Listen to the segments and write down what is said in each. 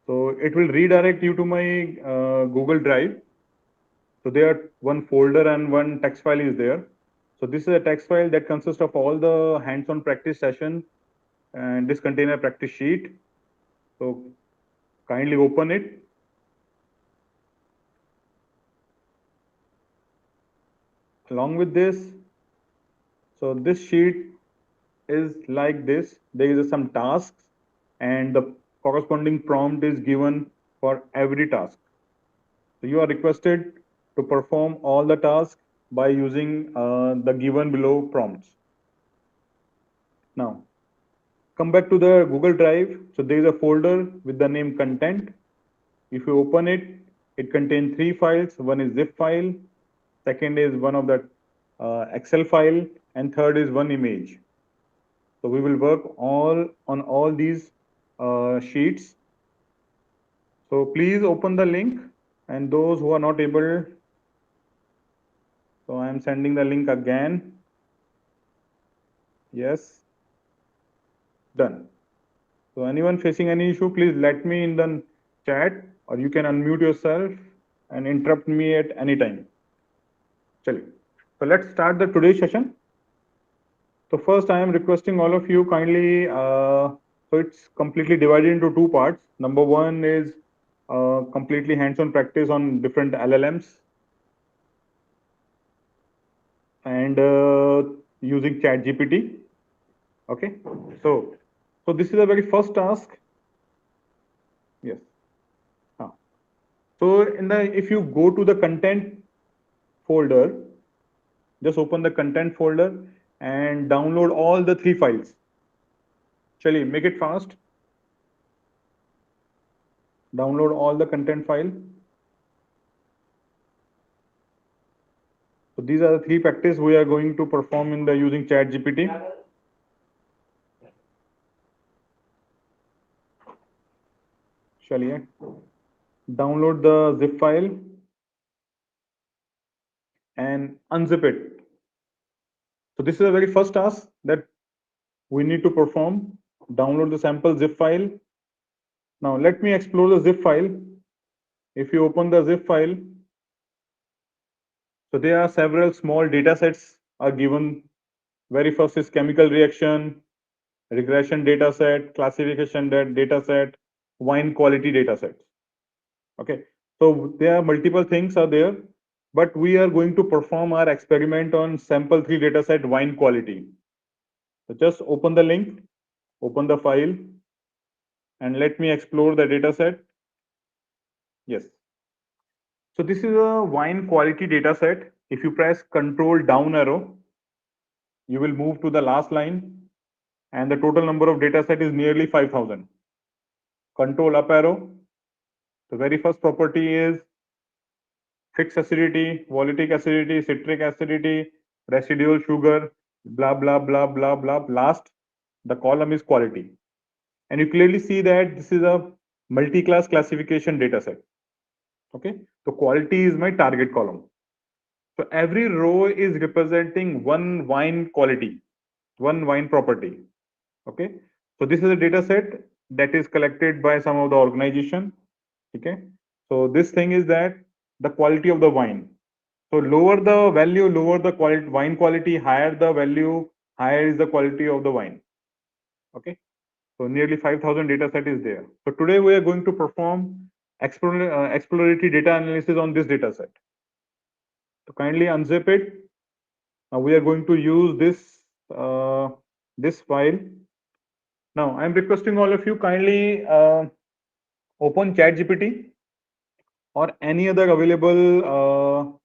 So it will redirect you to my Google Drive. So there one folder and one text file is there. So this is a text file that consists of all the hands-on practice session, and this contains a practice sheet. So kindly open it. Along with this, so this sheet is like this. There is some tasks and the corresponding prompt is given for every task. So you are requested to perform all the tasks by using the given below prompts. Now, come back to the Google Drive. So there is a folder with the name content. If you open it, it contains three files. One is zip file, second is one of the Excel file, and third is one image. So we will work on all these sheets. So please open the link, and those who are not able, so I am sending the link again. Yes, done. So anyone facing any issue, please let me in the chat, or you can unmute yourself and interrupt me at any time. Chale. So let's start the today's session. So first, I am requesting all of you kindly. So it's completely divided into two parts. Number one is completely hands-on practice on different LLMs and using ChatGPT. Okay. So this is the very first task. Yes. So if you go to the content folder, just open the content folder and download all the three files. Chali, make it fast. Download all the content file. So these are the three practice we are going to perform in the using ChatGPT. Chaliye. Download the zip file and unzip it. So this is the very first task that we need to perform. Download the sample zip file. Now let me explore the zip file. If you open the zip file, so there are several small data sets are given. Very first is chemical reaction, regression data set, classification data set, wine quality data sets. Okay, so there are multiple things are there, but we are going to perform our experiment on sample 3 data set wine quality. So just open the link, open the file, and let me explore the data set. Yes. So this is a wine quality data set. If you press control down arrow, you will move to the last line, and the total number of data set is nearly 5,000. Control up arrow. The very first property is fixed acidity, volytic acidity, citric acidity, residual sugar, blah, blah, blah, blah, blah. Last, the column is quality. And you clearly see that this is a multi-class classification data set. Okay, so quality is my target column. So every row is representing one wine quality, one wine property. Okay, so this is a data set that is collected by some of the organization. Okay, so this thing is that the quality of the wine. So lower the value, lower the quality, wine quality, higher the value, higher is the quality of the wine. Okay, so nearly 5,000 data set is there. So today we are going to perform exploratory data analysis on this data set. So kindly unzip it. Now we are going to use this file. Now I'm requesting all of you kindly open ChatGPT or any other available.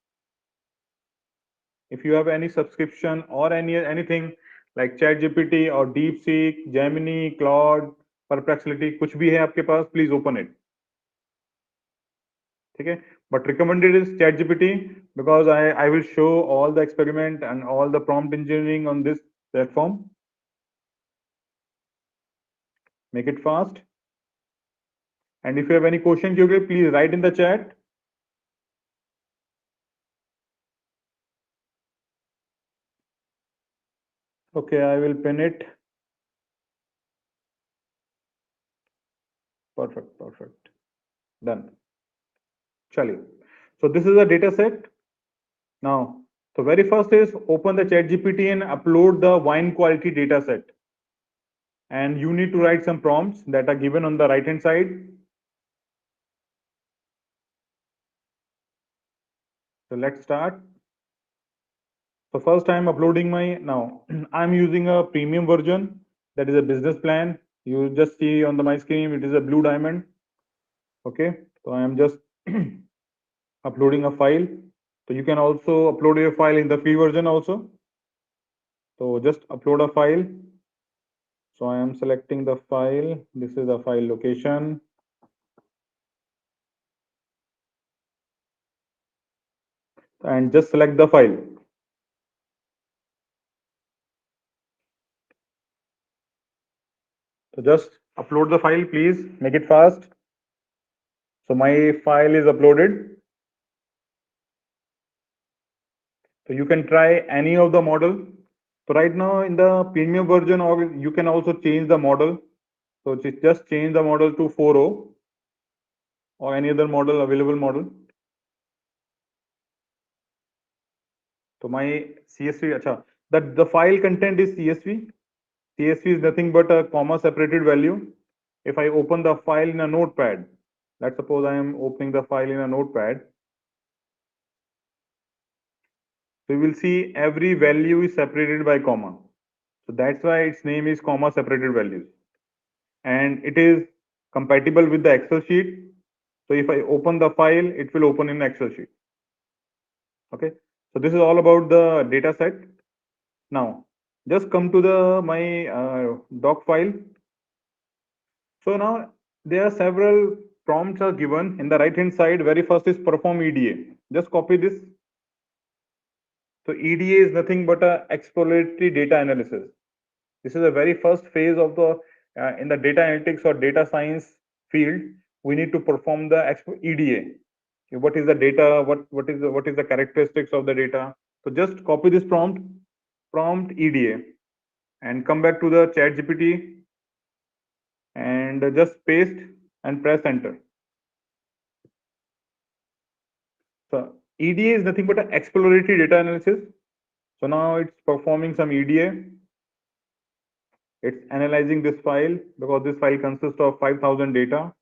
If you have any subscription or anything like ChatGPT or DeepSeek, Gemini, Claude, Perplexity, कुछ भी है आपके पास, please open it. ठीक है? But recommended is ChatGPT because I will show all the experiment and all the prompt engineering on this platform. Make it fast. And if you have any question, please write in the chat. Okay, I will pin it. Perfect, perfect. Done. Chali. So this is a data set. Now, so very first is open the chat GPT and upload the wine quality data set. And you need to write some prompts that are given on the right hand side. So let's start. So first I'm uploading my, now I'm using a premium version, that is a business plan. You just see on the my screen, it is a blue diamond. Okay, so I am just uploading a file. So you can also upload your file in the free version also. So just upload a file. So I am selecting the file. This is the file location. And just select the file. So just upload the file, please make it fast. So my file is uploaded. So you can try any of the model. So right now in the premium version, or you can also change the model. So just change the model to 4.0 or any other model, available model. So my CSV, acha, that the file content is CSV. CSV is nothing but a comma separated value. If I open the file in a notepad, let's suppose I am opening the file in a notepad. So you will see every value is separated by comma. So that's why its name is comma separated values. And it is compatible with the Excel sheet. So if I open the file, it will open in Excel sheet. Okay. So this is all about the data set. Now, just come to the my doc file. So now there are several prompts are given in the right hand side. Very first is perform EDA. Just copy this. So EDA is nothing but a exploratory data analysis. This is the very first phase of the in the data analytics or data science field. We need to perform the EDA. What is the data? What is the characteristics of the data? So just copy this prompt EDA, and come back to the Chat GPT and just paste and press enter. So EDA is nothing but an exploratory data analysis. So now it's performing some EDA. It's analyzing this file because this file consists of 5,000 data.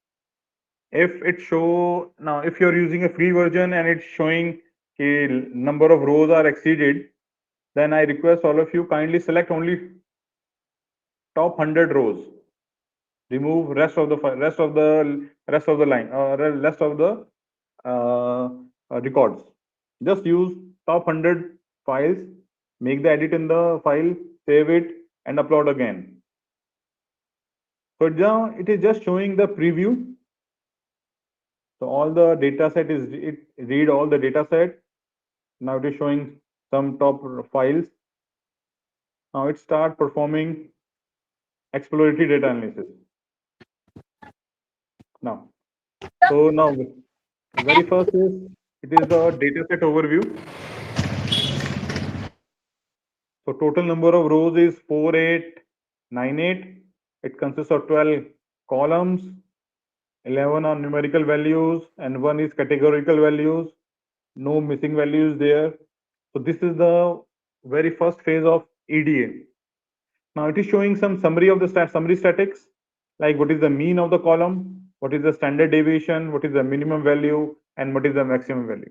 If it show, now if you're using a free version and it's showing a number of rows are exceeded, then I request all of you kindly select only top 100 rows. Remove rest of the line or rest of the uh, records. Just use top 100 files, make the edit in the file, save it, and upload again. So now it is just showing the preview. So all the data set is, it read all the data set. Now it is showing some top files. Now it start performing exploratory data analysis. Now, so now very first is, it is the data set overview. So total number of rows is 4898. It consists of 12 columns, 11 are numerical values, and one is categorical values. No missing values there. So this is the very first phase of EDA. Now it is showing some summary of the summary statics, like what is the mean of the column, what is the standard deviation, what is the minimum value, and what is the maximum value.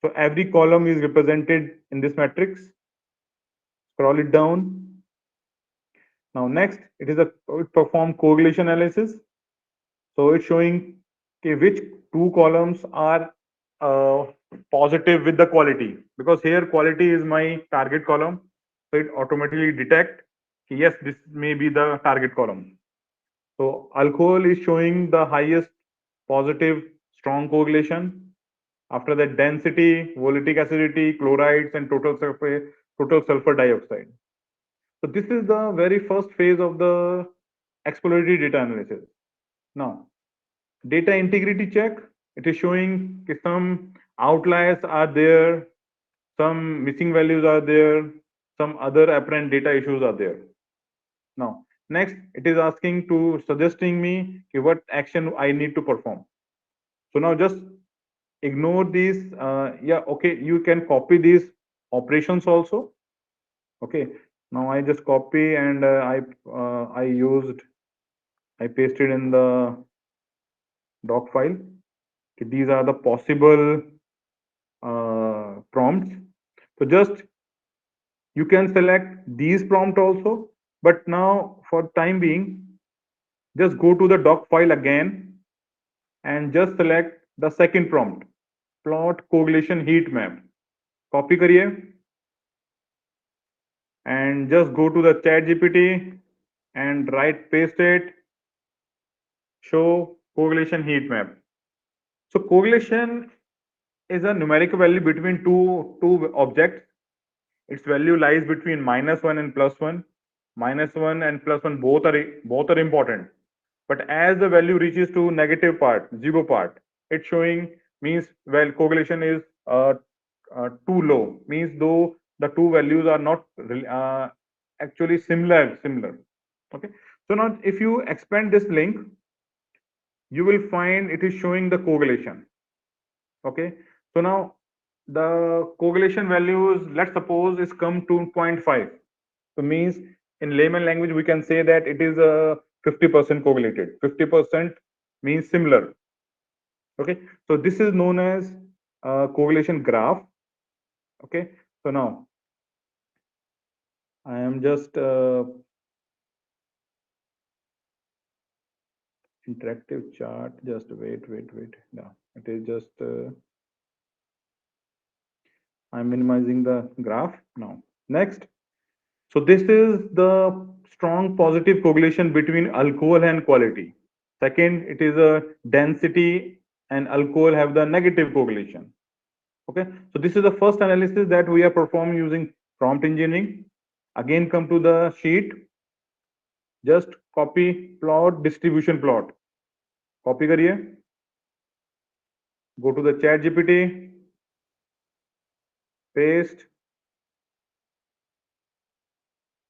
So every column is represented in this matrix. Scroll it down. Now next, it perform correlation analysis. So it's showing, okay, which two columns are uh, positive with the quality, because here quality is my target column. So it automatically detect, yes, this may be the target column. So alcohol is showing the highest positive strong correlation. After that, density, volatic acidity, chlorides, and total sulfur dioxide. So this is the very first phase of the exploratory data analysis. Now, data integrity check. It is showing some outliers are there, some missing values are there, some other apparent data issues are there. Now, next, it is asking to suggesting me what action I need to perform. So now just ignore these. Yeah, okay, you can copy these operations also. Okay, now I just copy and I pasted in the doc file. Okay, these are the possible prompts. So just you can select these prompt also, but now for time being, just go to the doc file again and just select the second prompt, plot correlation heat map. Copy करिए and just go to the chat GPT and write paste it, show correlation heat map. So correlation is a numeric value between two objects. Its value lies between -1 and +1. -1 and +1 both are important. But as the value reaches to negative part, zero part, it's showing means well correlation is too low. Means though the two values are not actually similar. Okay. So now if you expand this link, you will find it is showing the correlation. Okay. So now the correlation values, let's suppose, is come to 0.5. So means in layman language we can say that it is a 50% correlated. 50% means similar. Okay. So this is known as correlation graph. Okay. So now I am just interactive chart. Just wait. No, it is just I'm minimizing the graph now. Next. So this is the strong positive correlation between alcohol and quality. Second, it is a density and alcohol have the negative correlation. Okay, so this is the first analysis that we are performing using prompt engineering. Again, come to the sheet. Just copy plot distribution plot. Copy करिए. Go to the chat GPT. Paste.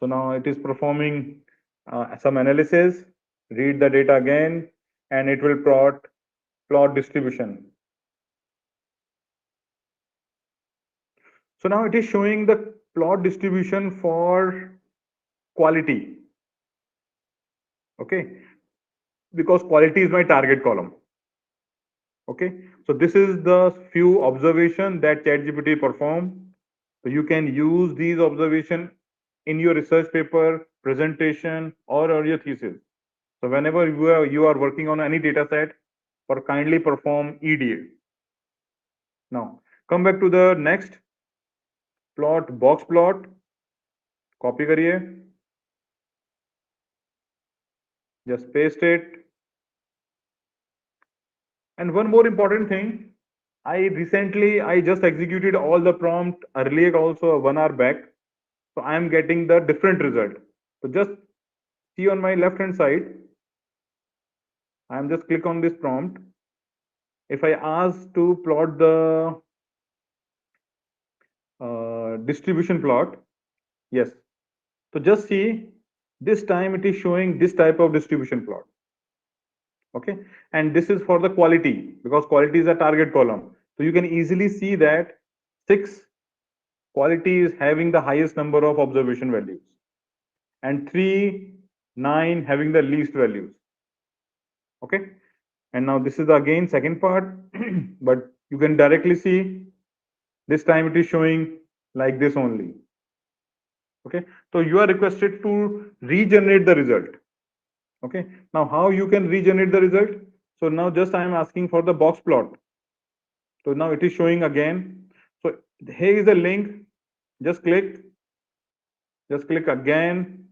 So now it is performing some analysis. Read the data again, and it will plot distribution. So now it is showing the plot distribution for quality. Okay, because quality is my target column. Okay, so this is the few observation that ChatGPT performed. So you can use these observation in your research paper, presentation, or your thesis. So whenever you are working on any data set, or kindly perform EDA. Now come back to the next plot, box plot. Copy करिए. Just paste it. And one more important thing, I just executed all the prompt earlier also 1 hour back. So I am getting the different result. So just see on my left hand side, I am just click on this prompt. If I ask to plot the distribution plot, yes. So just see, this time it is showing this type of distribution plot. Okay, and this is for the quality because quality is a target column. So you can easily see that 6 quality is having the highest number of observation values and 3 9 having the least values. Okay, and now this is the again second part but you can directly see this time it is showing like this only. Okay, so you are requested to regenerate the result. Okay, now how you can regenerate the result? So now just I am asking for the box plot. So now it is showing again. So here is the link. Just click again,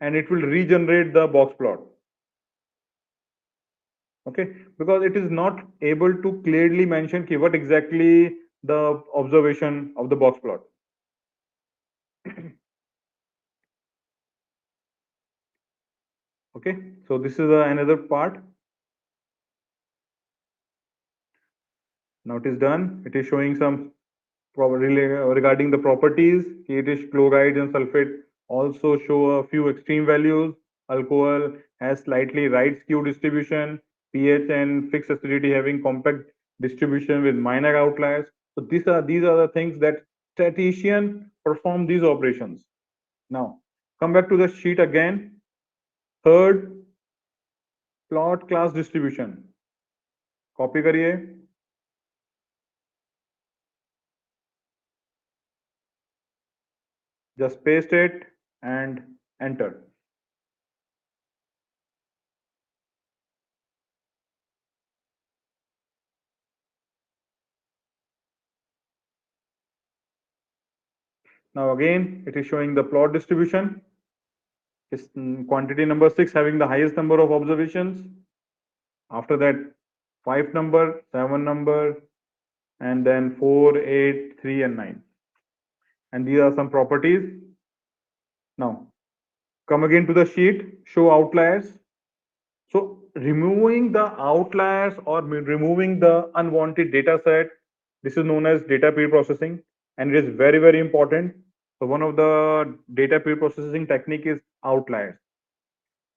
and it will regenerate the box plot. Okay, because it is not able to clearly mention what exactly the observation of the box plot. Okay, so this is another part. Now it is done. It is showing some regarding the properties. It is chloride and sulfate also show a few extreme values. Alcohol has slightly right skew distribution. pH and fixed acidity having compact distribution with minor outliers. So these are the things that statistician perform these operations. Now come back to the sheet again. Third, plot class distribution. Copy करिए. Just paste it and enter. Now again, it is showing the plot distribution. Quantity number 6 having the highest number of observations. After that, 5 number, 7 number, and then 4, 8, 3, and 9. And these are some properties. Now, come again to the sheet, show outliers. So removing the outliers or removing the unwanted data set, this is known as data pre-processing, and it is very, very important. So one of the data pre-processing technique is outliers.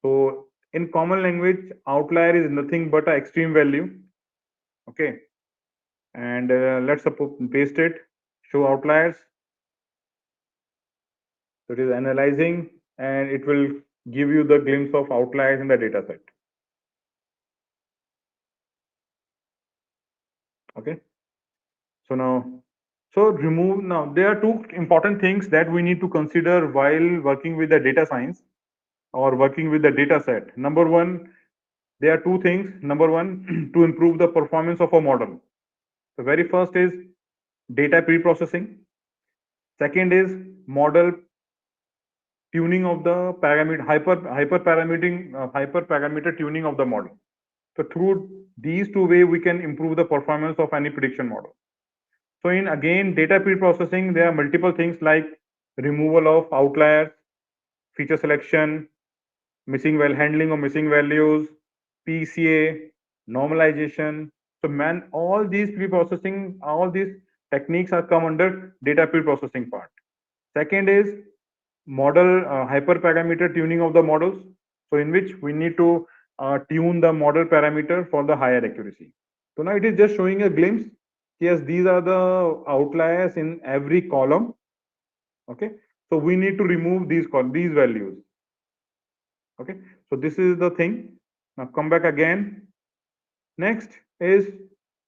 So in common language, outlier is nothing but an extreme value. Okay. And let's suppose paste it, show outliers. So it is analyzing and it will give you the glimpse of outliers in the data set. Okay. So now there are two important things that we need to consider while working with the data science or working with the data set. Number one, there are two things. Number one, to improve the performance of a model. The very first is data pre-processing. Second is model tuning of the parameter hyperparameter tuning of the model. So through these two ways, we can improve the performance of any prediction model. So in again data pre-processing, there are multiple things like removal of outliers, feature selection, handling of missing values, PCA, normalization. So all these pre-processing, all these techniques are come under data pre-processing part. Second is model hyperparameter tuning of the models. So in which we need to tune the model parameter for the higher accuracy. So now it is just showing a glimpse. Yes, these are the outliers in every column. Okay, so we need to remove these values. Okay, so this is the thing. Now come back again. Next is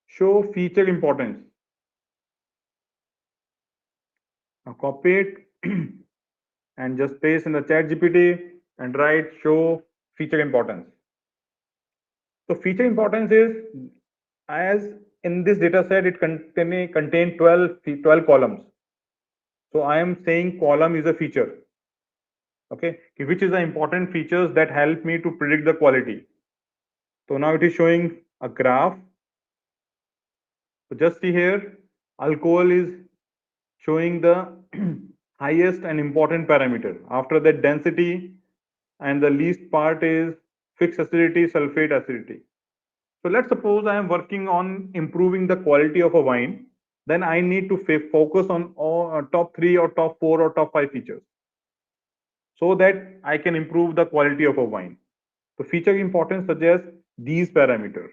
show feature importance. Now copy it and just paste in the chat GPT and write show feature importance. So feature importance is, as in this data set, it contain 12 columns. So I am saying column is a feature. Okay, which is the important features that help me to predict the quality. So now it is showing a graph. So just see here, alcohol is showing the highest and important parameter. After that, density, and the least part is fixed acidity, sulfate acidity. So let's suppose I am working on improving the quality of a wine. Then I need to focus on all, top 3 or top 4 or top 5 features so that I can improve the quality of a wine. So feature importance suggests these parameters.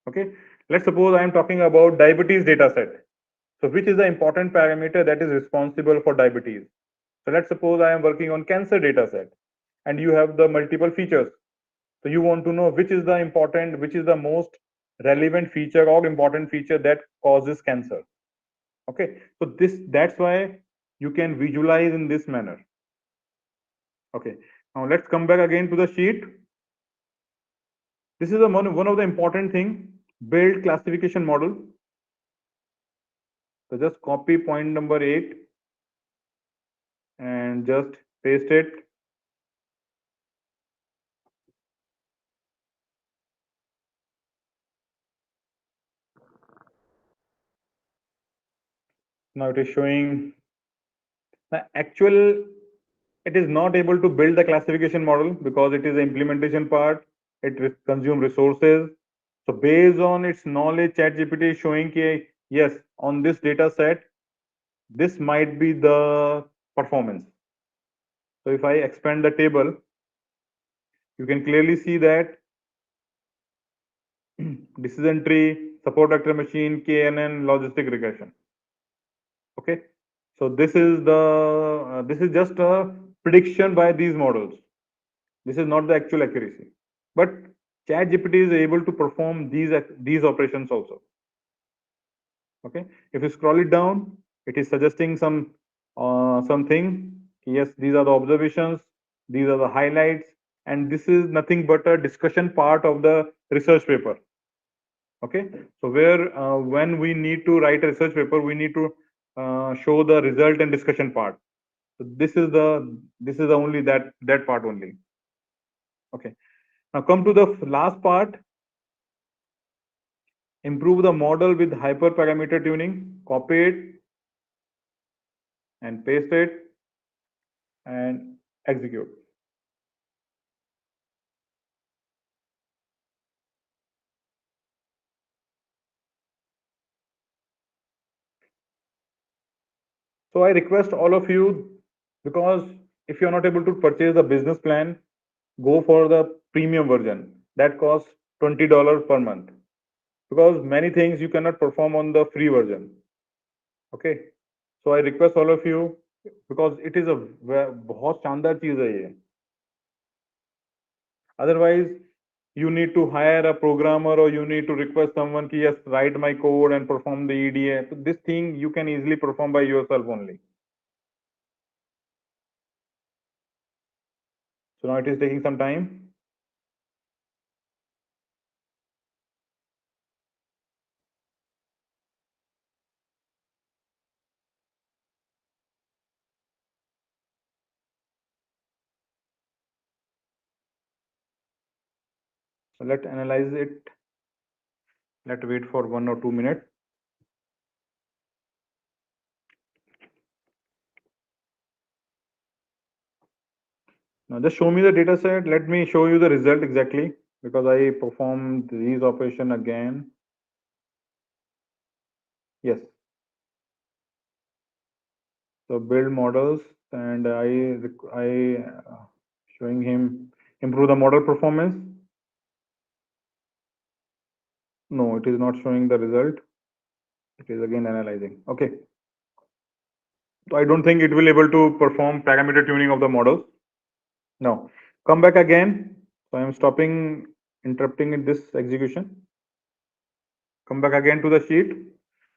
Okay, let's suppose I am talking about diabetes data set. So which is the important parameter that is responsible for diabetes? So let's suppose I am working on cancer data set and you have the multiple features. So you want to know which is the most relevant feature or important feature that causes cancer. Okay, so that's why you can visualize in this manner. Okay, now let's come back again to the sheet. This is one of the important thing, build classification model. So just copy point number 8 and just paste it. Now it is showing the actual, it is not able to build the classification model because it is the implementation part. It consume resources. So based on its knowledge, ChatGPT is showing that yes, on this data set, this might be the performance. So if I expand the table, you can clearly see that decision tree, support vector machine, KNN, logistic regression. Okay, so this is just a prediction by these models. This is not the actual accuracy, but ChatGPT is able to perform these operations also. Okay, if you scroll it down, it is suggesting something. Yes, these are the observations, these are the highlights, and this is nothing but a discussion part of the research paper. Okay, so where when we need to write a research paper, we need to show the result and discussion part. So this is only that part only. Okay, now come to the last part. Improve the model with hyperparameter tuning. Copy it and paste it and execute. So I request all of you, because if you're not able to purchase the business plan, go for the premium version that costs $20 per month, because many things you cannot perform on the free version. Okay, so I request all of you, because it is a बहुत शानदार चीज है ये. Otherwise, you need to hire a programmer, or you need to request someone ki yes, write my code and perform the EDA. So this thing you can easily perform by yourself only. So now it is taking some time. So let's analyze it. Let's wait for 1 or 2 minutes. Now just show me the data set. Let me show you the result exactly, because I performed these operation again. Yes. So build models, and I showing him improve the model performance. No, it is not showing the result. It is again analyzing. Okay. So I don't think it will able to perform parameter tuning of the models. Now come back again. So I am stopping, interrupting in this execution. Come back again to the sheet.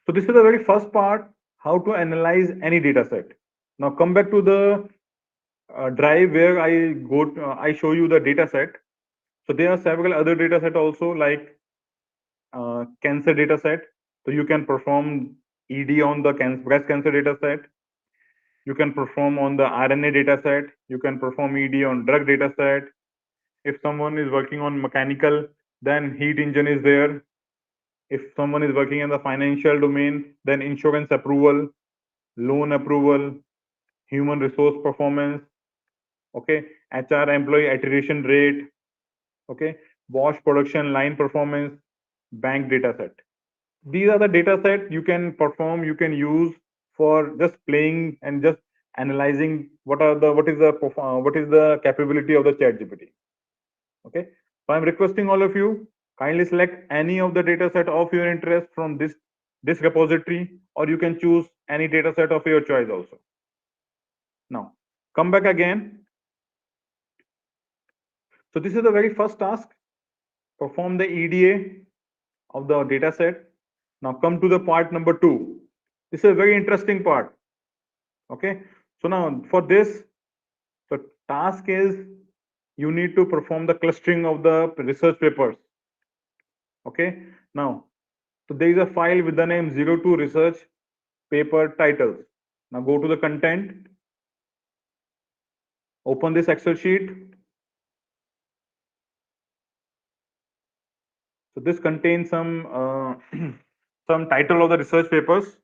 So this is the very first part, how to analyze any data set. Now come back to the drive where I show you the data set. So there are several other data set also, like cancer data set. So you can perform ED on the breast cancer data set. You can perform on the RNA data set. You can perform ED on drug data set. If someone is working on mechanical, then heat engine is there. If someone is working in the financial domain, then insurance approval, loan approval, human resource performance, okay, HR employee attrition rate, okay, wash production line performance, bank data set. These are the data set you can perform, you can use for just playing and just analyzing what is the capability of the ChatGPT. Okay, so I'm requesting all of you, kindly select any of the data set of your interest from this repository, or you can choose any data set of your choice also. Now come back again. So this is the very first task. Perform the EDA of the data set. Now come to the part number 2. This is a very interesting part. Okay, so now for this, the task is you need to perform the clustering of the research papers. Okay, now so there is a file with the name 02 research paper titles. Now go to the content, open this Excel sheet. So this contains some some title of the research papers.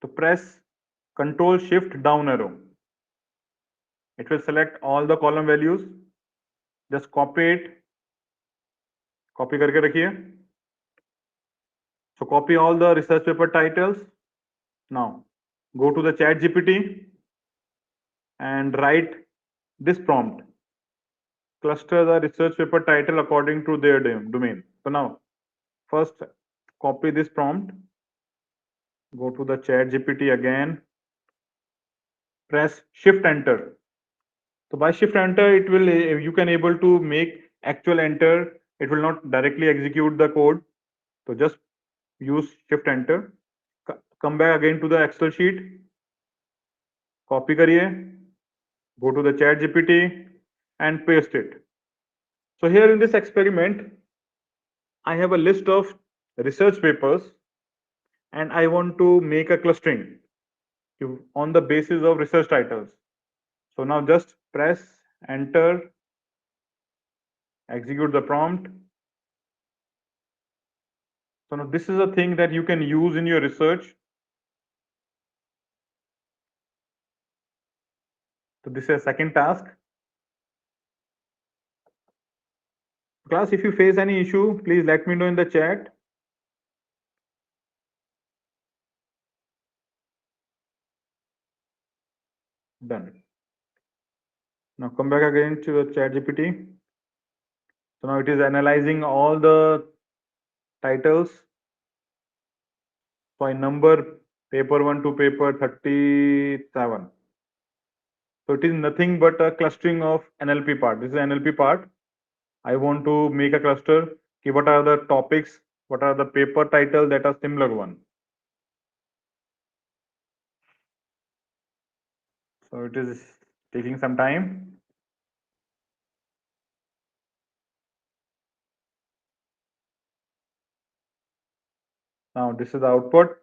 To press Control Shift down arrow, it will select all the column values. Just copy it, copy करके रखिए. So copy all the research paper titles. Now go to the ChatGPT and write this prompt. cluster the research paper title according to their domain. So now, first copy this prompt, go to the chat GPT again, press shift enter. So by shift enter, it will you can able to make actual enter. It will not directly execute the code. So just use shift enter. Come back again to the Excel sheet, copy करिए, go to the chat GPT and paste it. So here in this experiment, I have a list of research papers and I want to make a clustering on the basis of research titles. So now just press enter, execute the prompt. So now this is a thing that you can use in your research. So this is a second task. Class, if you face any issue, please let me know in the chat. Done. Now come back again to the chat GPT. So now it is analyzing all the titles. So I number paper 1 to paper 37. So it is nothing but a clustering of NLP part. This is NLP part. I want to make a cluster. Okay, what are the topics? What are the paper titles that are similar one? So it is taking some time. Now this is the output.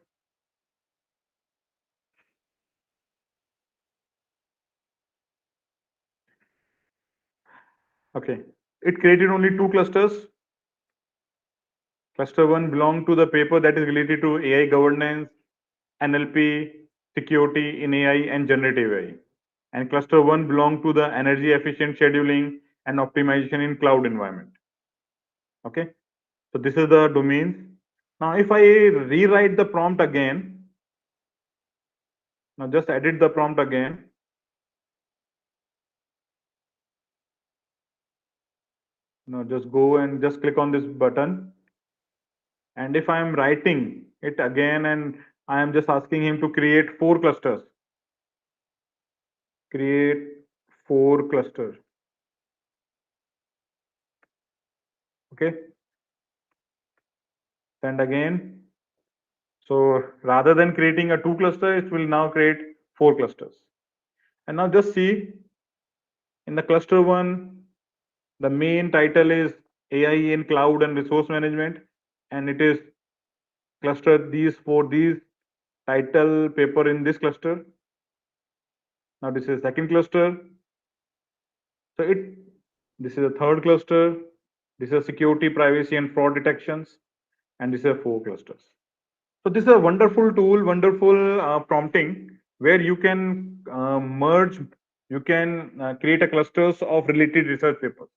Okay, it created only two clusters. Cluster 1 belong to the paper that is related to AI governance, NLP, security in AI, and generative AI. And cluster 1 belong to the energy efficient scheduling and optimization in cloud environment. Okay, so this is the domains. Now if I rewrite the prompt again, now just edit the prompt again. Now just go and just click on this button. And if I am writing it again and I am just asking him to create 4 clusters. Create 4 clusters. Okay. Send again. So rather than creating a 2 cluster, it will now create 4 clusters. And now just see in the cluster 1, the main title is AI in cloud and resource management, and it is clustered these for these title paper in this cluster. Now this is second cluster. So this is a third cluster. This is security, privacy, and fraud detections, and this is 4 clusters. So this is a wonderful tool, wonderful prompting where you can merge, you can create a clusters of related research papers.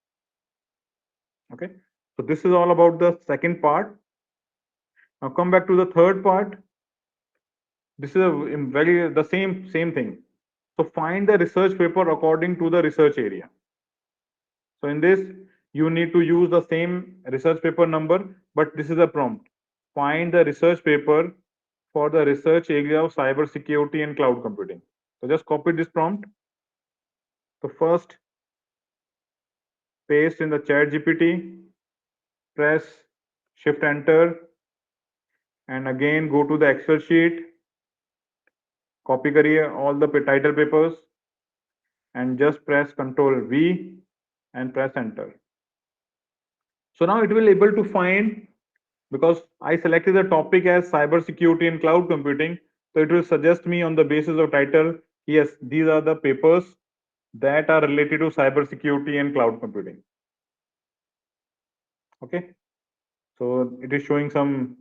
Okay, so this is all about the second part. Now come back to the third part. This is a very the same thing. So find the research paper according to the research area. So in this, you need to use the same research paper number, but this is a prompt. Find the research paper for the research area of cyber security and cloud computing. So just copy this prompt. So first, paste in the chat GPT, press shift enter, and again go to the Excel sheet, copy करिए all the title papers, and just press Control V and press enter. So now it will able to find, because I selected the topic as cyber security and cloud computing, so it will suggest me on the basis of title, yes, these are the papers that are related to cyber security and cloud computing. Okay, so it is showing some,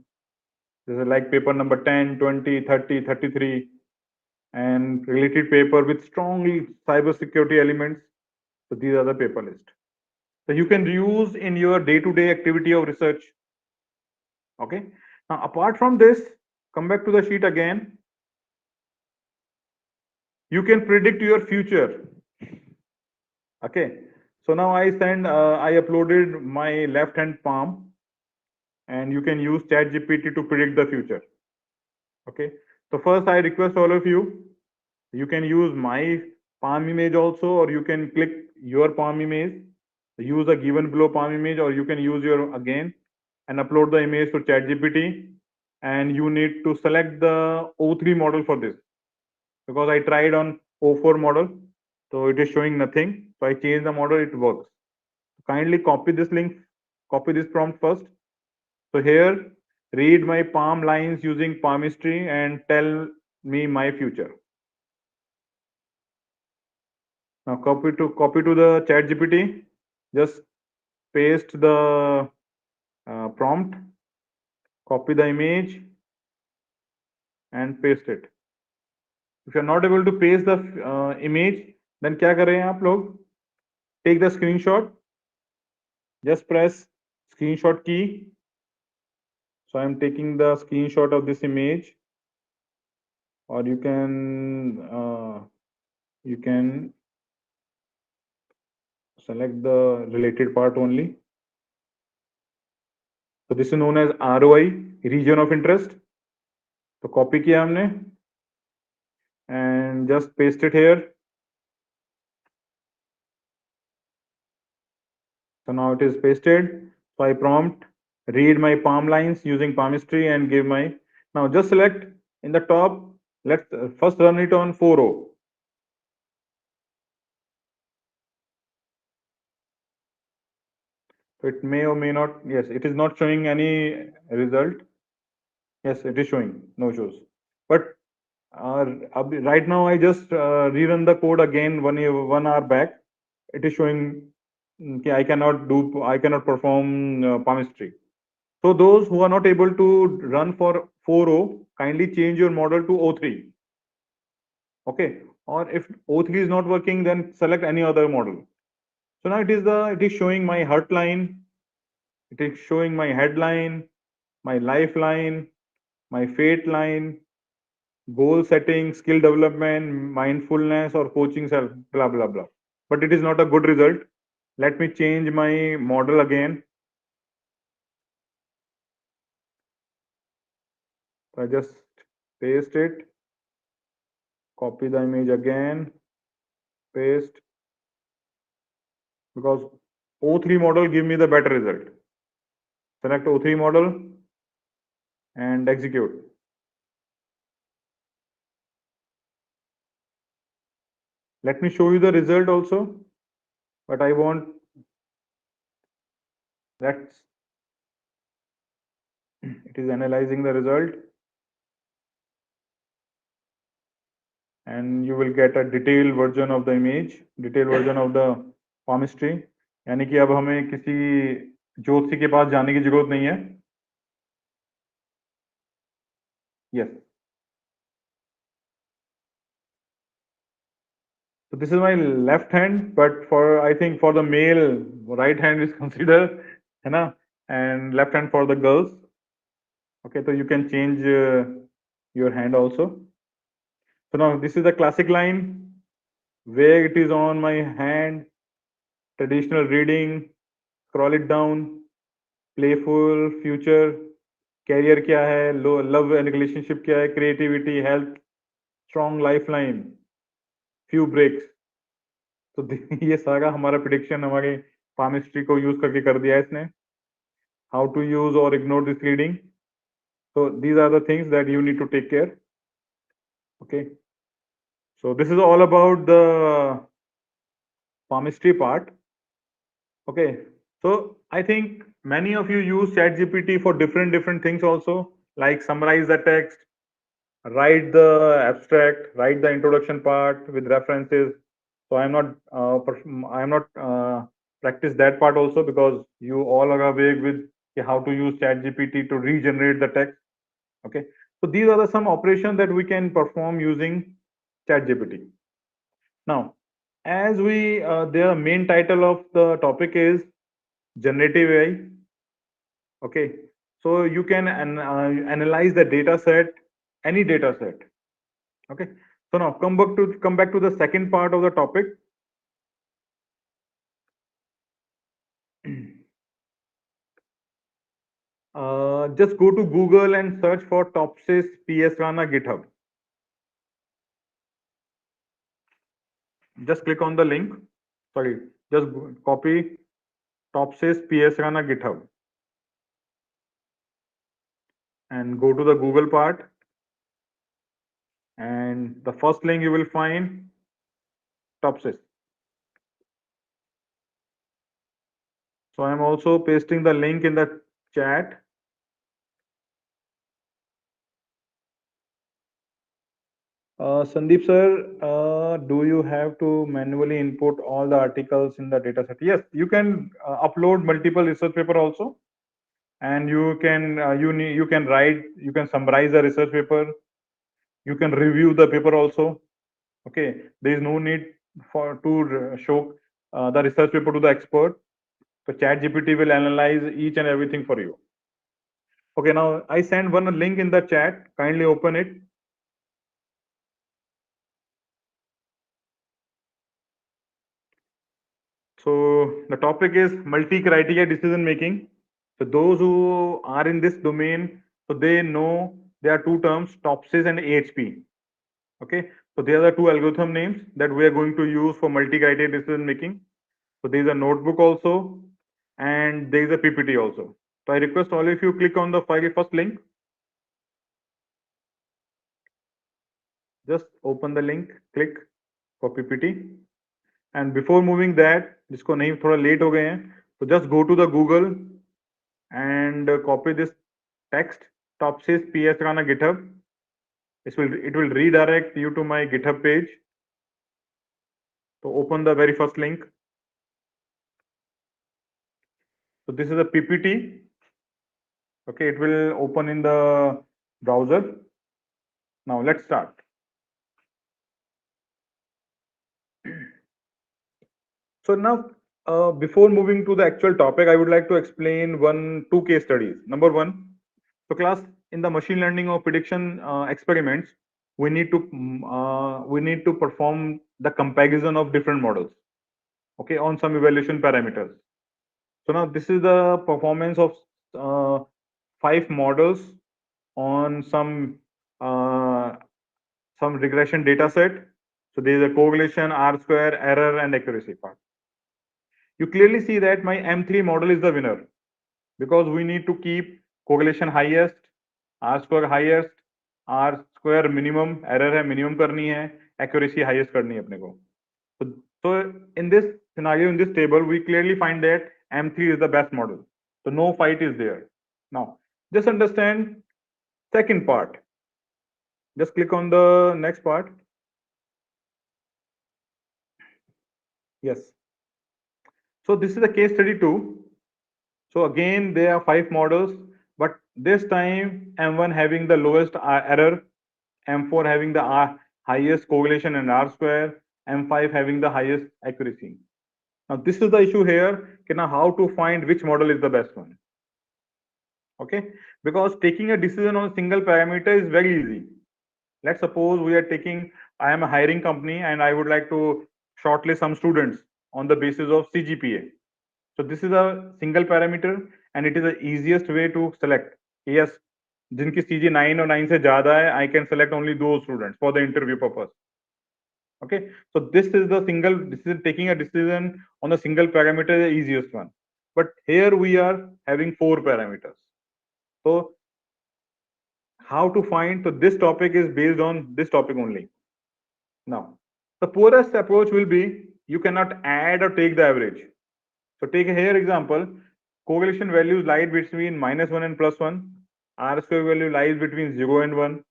this is like paper number 10, 20, 30, 33, and related paper with strongly cyber security elements. So these are the paper list. So you can use in your day-to-day activity of research. Okay. Now, apart from this, come back to the sheet again. You can predict your future. Okay. So now I uploaded my left hand palm, and you can use ChatGPT to predict the future. Okay. So first I request all of you can use my palm image also, or you can click your palm image, use a given below palm image, or you can use your again and upload the image to ChatGPT. And you need to select the O3 model for this, because I tried on O4 model, so it is showing nothing. So I changed the model, it works. Kindly copy this link, copy this prompt first. So here, read my palm lines using palmistry and tell me my future. Now copy to the chat GPT. Just paste the prompt, copy the image and paste it. If you're not able to paste the image, then क्या करें आप लोग? Take the screenshot. Just press screenshot key. So I'm taking the screenshot of this image, or you can select the related part only. So this is known as ROI, region of interest. So copy किया हमने and just paste it here. So now it is pasted. So I prompt read my palm lines using palmistry and give my. Now just select in the top. Let's first run it on 4.0. So it may or may not. Yes, it is not showing any result. Yes, it is showing no shows. But right now I just rerun the code again 1 hour back. It is showing okay, I cannot perform palmistry. So those who are not able to run for 4.0, kindly change your model to O3. Okay, or if O3 is not working, then select any other model. So now it is showing my heart line, it is showing my headline, my lifeline, my fate line, goal setting, skill development, mindfulness, or coaching self, blah blah blah. But it is not a good result. Let me change my model again. I just paste it, copy the image again, paste, because O3 model give me the better result. Select O3 model and execute. Let me show you the result also, but I want that it is analyzing the result, and you will get a detailed version of the image, detailed version of the palmistry. यानी कि अब हमें किसी ज्योतिषी के पास जाने की जरूरत नहीं है. Yes. So this is my left hand, but for I think for the male, right hand is considered, है ना, and left hand for the girls. Okay, so you can change your hand also. So now this is the classic line where it is on my hand, traditional reading, scroll it down, playful, future, career क्या है, love and relationship क्या है, creativity, health, strong lifeline, few breaks. तो ये सारा हमारा prediction हमारे palmistry को use करके कर दिया है इसने. How to use or ignore this reading. So these are the things that you need to take care. Okay. So this is all about the palmistry part. Okay. So I think many of you use ChatGPT for different things also, like summarize the text, write the abstract, write the introduction part with references. So I'm not practice that part also, because you all are aware with how to use ChatGPT to regenerate the text. Okay. So these are some operations that we can perform using ChatGPT. Now, as the main title of the topic is generative AI. Okay, so you can analyze the data set, any data set. Okay, so now come back to the second part of the topic. Just go to Google and search for Topsys PS Rana GitHub. Just click on the link. Sorry, just copy Topsys PS Rana GitHub and go to the Google part. And the first link you will find Topsys. So I'm also pasting the link in the chat. Sandeep sir, do you have to manually input all the articles in the dataset? Yes, you can upload multiple research paper also, and you can write, you can summarize the research paper, you can review the paper also. Okay, there is no need for to show the research paper to the expert. So Chat GPT will analyze each and everything for you. Okay, now I send one link in the chat. Kindly open it. So the topic is multi-criteria decision making. So those who are in this domain, so they know there are two terms, TOPSIS and AHP. Okay, so there are the two algorithm names that we are going to use for multi-criteria decision making. So there is a notebook also, and there is a PPT also. So I request all of you click on the first link. Just open the link, click for PPT. And before moving that, जिसको नहीं थोड़ा late हो गए हैं, so just go to the Google and copy this text. Topsys PS Rana GitHub. It will redirect you to my GitHub page. So open the very first link. So this is a PPT. Okay, it will open in the browser. Now let's start. So now, before moving to the actual topic, I would like to explain two case studies. Number one, so class, in the machine learning or prediction experiments, we need to perform the comparison of different models, okay, on some evaluation parameters. So now this is the performance of uh, 5 models on some regression data set. So there is a correlation, R square, error, and accuracy part. You clearly see that my M3 model is the winner because we need to keep correlation highest, R square highest, R square minimum, error है minimum करनी है, accuracy highest करनी है अपने को. So in this scenario, in this table, we clearly find that M3 is the best model. So no fight is there. Now, just understand second part. Just click on the next part. Yes. So this is a case study 2. So again, there are 5 models, but this time M1 having the lowest error, M4 having the highest correlation and R square, M5 having the highest accuracy. Now this is the issue here, now how to find which model is the best one. Okay, because taking a decision on a single parameter is very easy. Let's suppose we are taking, I am a hiring company and I would like to shortlist some students on the basis of CGPA. So this is a single parameter and it is the easiest way to select. Yes, जिनकी CG 9 or 9 से ज़्यादा है, I can select only those students for the interview purpose. Okay, so this is taking a decision on a single parameter, the easiest one. But here we are having 4 parameters. So how to find? So this topic is based on this topic only. Now, the poorest approach will be you cannot add or take the average. So take here example, correlation values lie between -1 and +1, R square value lies between 0 and 1,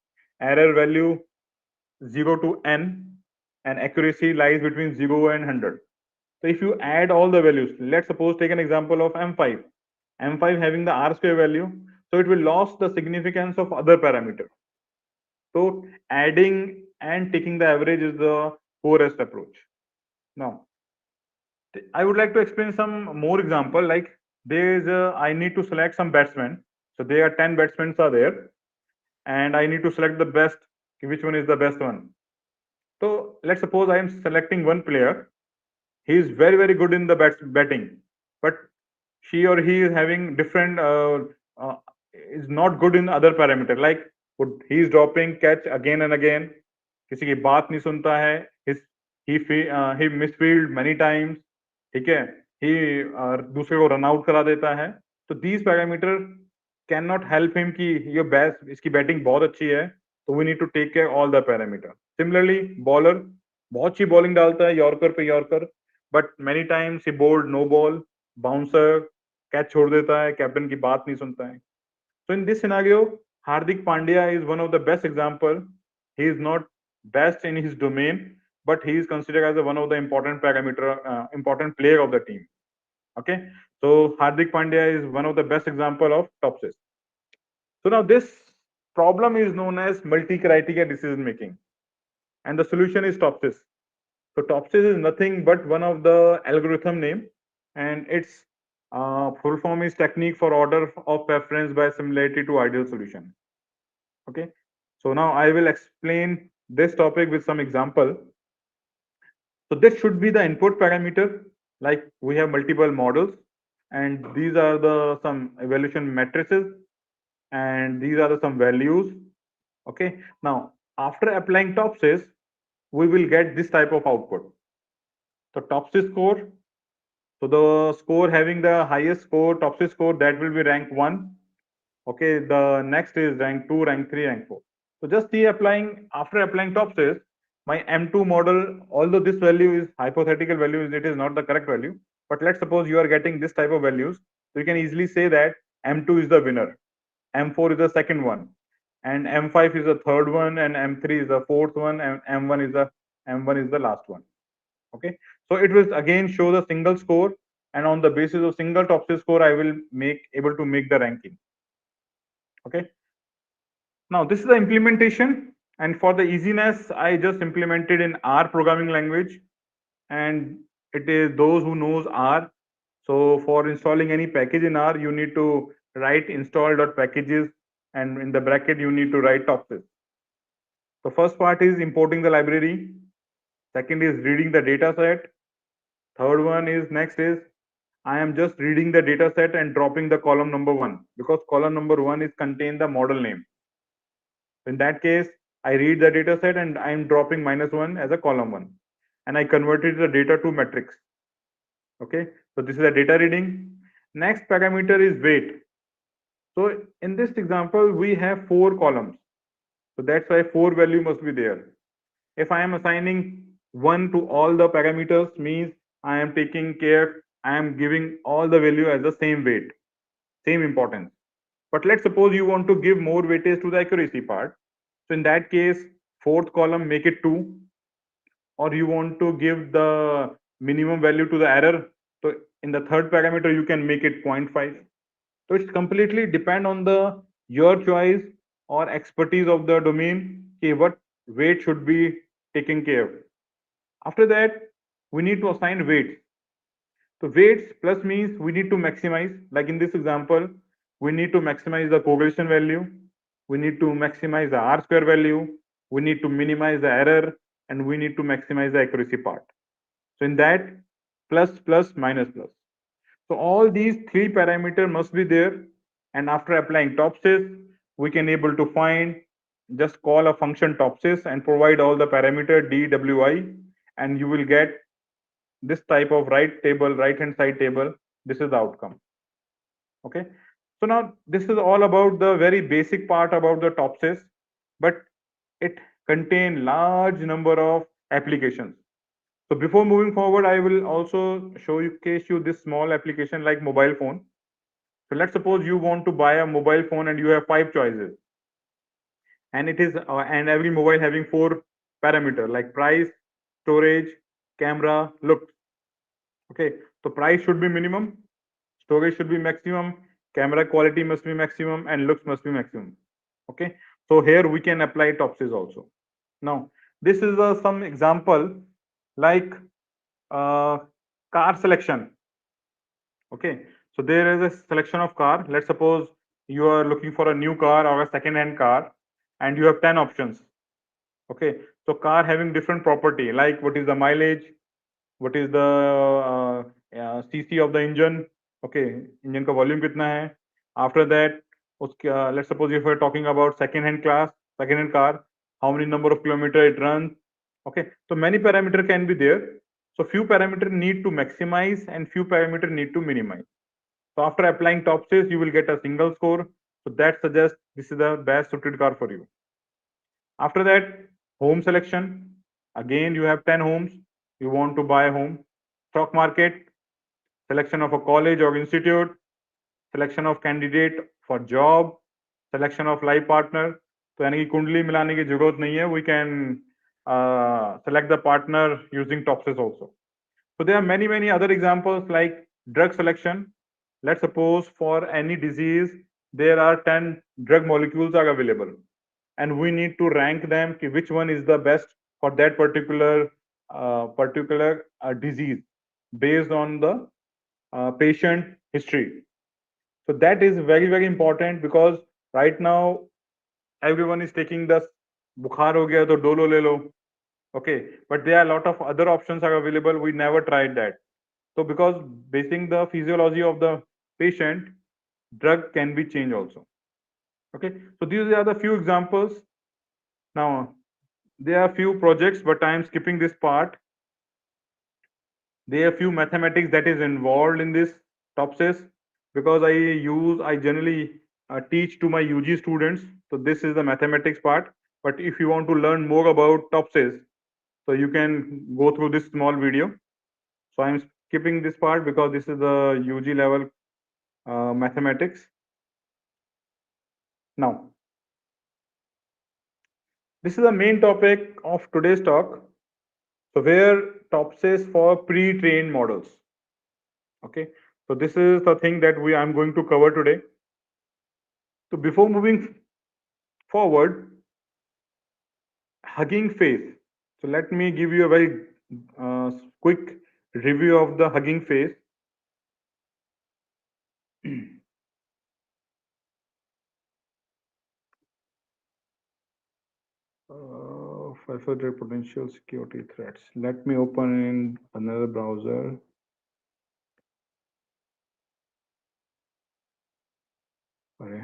error value 0 to n, and accuracy lies between 0 and 100. So if you add all the values, let's suppose take an example of M5. M5 having the R square value, so it will lose the significance of other parameter. So adding and taking the average is the poorest approach. Now, I would like to explain some more example. Like there is I need to select some batsmen. So there are 10 batsmen are there, and I need to select the best. Which one is the best one? So let's suppose I am selecting one player. He is very good in the batting, but she or he is having different is not good in other parameter, like he is dropping catch again and again, किसी की बात नहीं सुनता है, he misfield many times, ठीक है, he दूसरे को रन आउट करा देता है. तो these parameter cannot help him कि ये बैट, इसकी बैटिंग बहुत अच्छी है, तो we need to take care all the parameter. Similarly bowler बहुत अच्छी बॉलिंग डालता है, यॉर्कर पे yorker, but many times he bowled no ball, bouncer, catch छोड़ देता है, कैप्टन की बात नहीं सुनता है. So in this scenario, Hardik Pandya is one of the best example. He is not best in his domain, but he is considered as one of the important parameter, important player of the team. Okay, so Hardik Pandya is one of the best example of topsis. So now this problem is known as multi-criteria decision making, and the solution is topsis. So topsis is nothing but one of the algorithm name, and its full form is technique for order of preference by similarity to ideal solution. Okay, so now I will explain this topic with some example. So this should be the input parameter, like we have multiple models, and these are the some evaluation matrices, and these are the some values. Okay, now after applying topsis, we will get this type of output. So topsis score, so the score having the highest score, topsis score, that will be rank 1. Okay, the next is rank 2, rank 3, rank 4. So just see applying, after applying topsis, my M2 model, although this value is hypothetical value, it is not the correct value, but let's suppose you are getting this type of values, so you can easily say that M2 is the winner, M4 is the second one, and M5 is the third one, and M3 is the fourth one, and M1 is the last one. Okay, so it will again show the single score, and on the basis of single topsis score, I will able to make the ranking. Okay, now this is the implementation, and for the easiness, I just implemented in R programming language, and it is those who knows R. So for installing any package in R, you need to write install.packages, and in the bracket you need to write topsis. The first part is importing the library. Second is reading the data set. Third one is next is I am just reading the data set and dropping the column number 1, because column number 1 is contain the model name. In that case, I read the data set and I am dropping -1 as a column 1, and I converted the data to matrix. Okay, so this is the data reading. Next parameter is weight. So in this example, we have 4 columns. So that's why 4 value must be there. If I am assigning 1 to all the parameters, means I am taking care, I am giving all the value as the same weight, same importance. But let's suppose you want to give more weightage to the accuracy part. So in that case, fourth column, make it 2, or you want to give the minimum value to the error. So in the third parameter, you can make it 0.5. So it's completely depend on the your choice or expertise of the domain. Okay, what weight should be taken care of. After that, we need to assign weights. So weights plus means we need to maximize. Like in this example, we need to maximize the correlation value. We need to maximize the R square value. We need to minimize the error, and we need to maximize the accuracy part. So in that, plus, plus, minus, plus. So all these 3 parameters must be there. And after applying topsis, we can able to find, just call a function topsis and provide all the parameter DWI, and you will get this type of right hand side table. This is the outcome. Okay, so now this is all about the very basic part about the topsis, but it contain large number of applications. So before moving forward, I will also showcase you this small application like mobile phone. So let's suppose you want to buy a mobile phone and you have 5 choices, and it is and every mobile having 4 parameter like price, storage, camera, look. Okay, so price should be minimum, storage should be maximum, camera quality must be maximum, and looks must be maximum. Okay, so here we can apply topsis also. Now this is some example like uh, car selection. Okay, so there is a selection of car. Let's suppose you are looking for a new car or a second hand car, and you have 10 options. Okay, so car having different property, like what is the mileage, what is the cc of the engine. Okay, engine ka volume kitna hai. After that, let's suppose if we're talking about second hand car, how many number of kilometer it runs. Okay, so many parameter can be there. So few parameter need to maximize and few parameter need to minimize. So after applying top says, you will get a single score. So that suggests this is the best suited car for you. After that, home selection. Again, you have 10 homes. You want to buy a home. Stock market, selection of a college or institute, selection of candidate for job, selection of life partner. तो यानी कि कुंडली मिलाने की जरूरत नहीं है. We can select the partner using Topsis also. So there are many other examples like drug selection. Let's suppose for any disease there are 10 drug molecules are available, and we need to rank them which one is the best for that particular disease based on the patient history. So that is very important because right now everyone is taking the bukhar ho gaya to dolo le lo. Okay, but there are a lot of other options are available. We never tried that. So because basing the physiology of the patient, drug can be changed also. Okay, so these are the few examples. Now there are few projects, but I am skipping this part. There are few mathematics that is involved in this topsis because I generally teach to my UG students. So this is the mathematics part. But if you want to learn more about topsis, so you can go through this small video. So I'm skipping this part because this is the UG level mathematics. Now, this is the main topic of today's talk. So where topsis for pre-trained models. Okay, so this is the thing that I'm going to cover today. So before moving forward, Hugging Face. So let me give you a very quick review of the Hugging Face. Further potential security threats. Let me open in another browser. Sorry.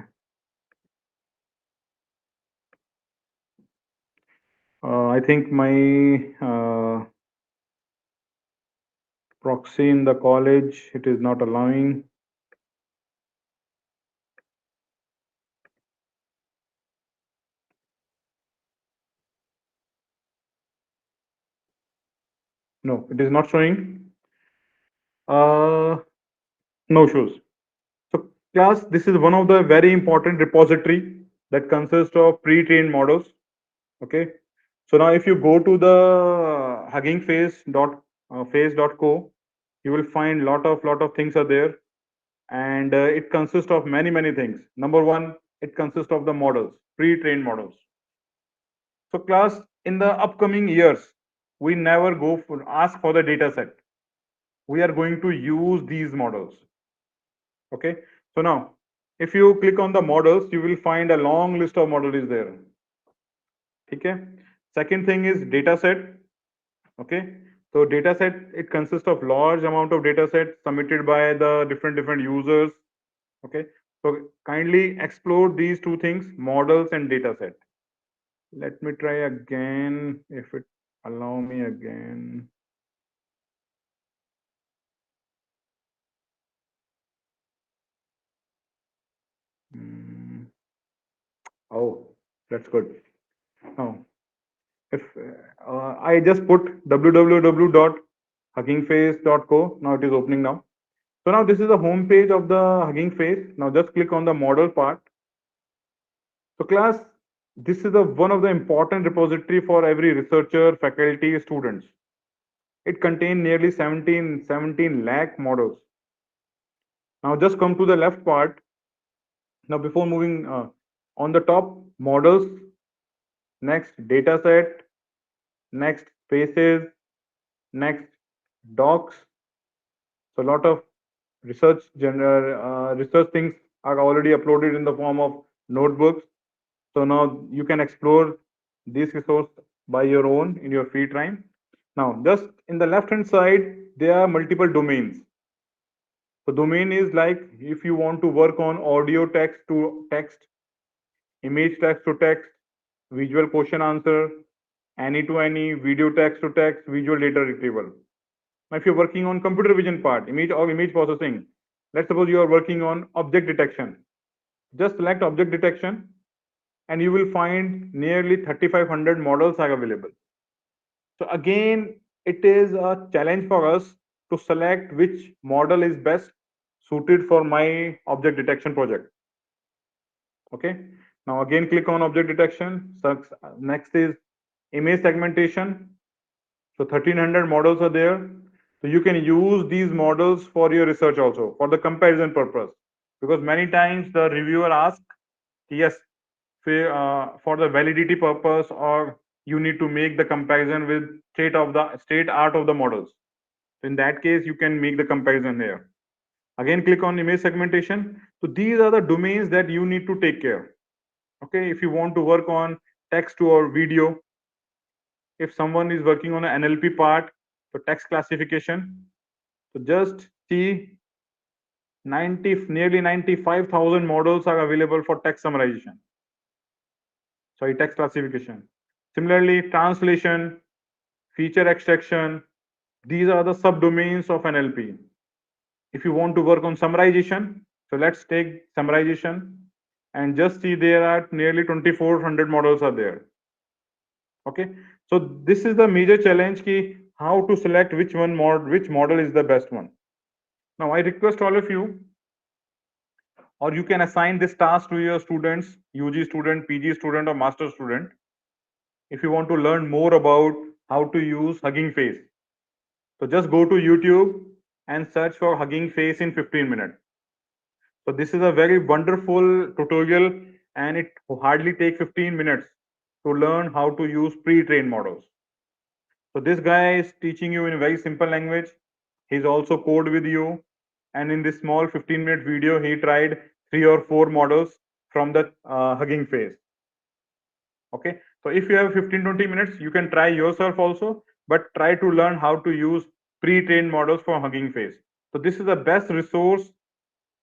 I think my proxy in the college, it is not allowing. No, it is not showing. No shows. So class, this is one of the very important repository that consists of pre-trained models. Okay. So now if you go to the face.co, you will find lot of things are there, and it consists of many things. Number one, it consists of the models, pre-trained models. So class, in the upcoming years, we never go for ask for the data set. We are going to use these models. Okay. So now, if you click on the models, you will find a long list of models is there. Okay. Second thing is data set. Okay. So data set, it consists of large amount of data set submitted by the different users. Okay. So kindly explore these two things, models and data set. Let me try again if it allow me again. Oh, that's good. Now, if I just put www.huggingface.co, now it is opening now. So now this is the home page of the Hugging Face. Now just click on the model part. So class, this is one of the important repository for every researcher, faculty, students. It contains nearly 17 lakh models. Now just come to the left part. Now before moving on the top, models, next data set, next spaces, next docs. So a lot of research things are already uploaded in the form of notebooks. So now you can explore this resource by your own in your free time. Now, just in the left hand side, there are multiple domains. So domain is like if you want to work on audio text to text, image text to text, visual question answer, any to any, video text to text, visual data retrieval. Now, if you're working on computer vision part, image or image processing, let's suppose you are working on object detection. Just select object detection and you will find nearly 3,500 models are available. So again, it is a challenge for us to select which model is best suited for my object detection project. Okay. Now again, click on object detection. So next is image segmentation. So 1,300 models are there. So you can use these models for your research also for the comparison purpose. Because many times the reviewer asks, yes, for the validity purpose, or you need to make the comparison with state art of the models. So in that case, you can make the comparison here. Again, click on image segmentation. So these are the domains that you need to take care. Okay, if you want to work on text or video, if someone is working on an NLP part, so text classification, so just see nearly 95,000 models are available for text summarization. Sorry, text classification. Similarly, translation, feature extraction, these are the subdomains of NLP. If you want to work on summarization, so let's take summarization and just see there are nearly 2,400 models are there. Okay, so this is the major challenge key, how to select which model is the best one. Now I request all of you, or you can assign this task to your students, UG student, PG student, or master student, if you want to learn more about how to use Hugging Face. So just go to YouTube and search for Hugging Face in 15 minutes. So this is a very wonderful tutorial and it hardly takes 15 minutes to learn how to use pre-trained models. So this guy is teaching you in a very simple language. He's also code with you. And in this small 15-minute video, he tried 3 or 4 models from the Hugging Face. Okay, so if you have 15-20 minutes, you can try yourself also, but try to learn how to use pre-trained models for Hugging Face. So this is the best resource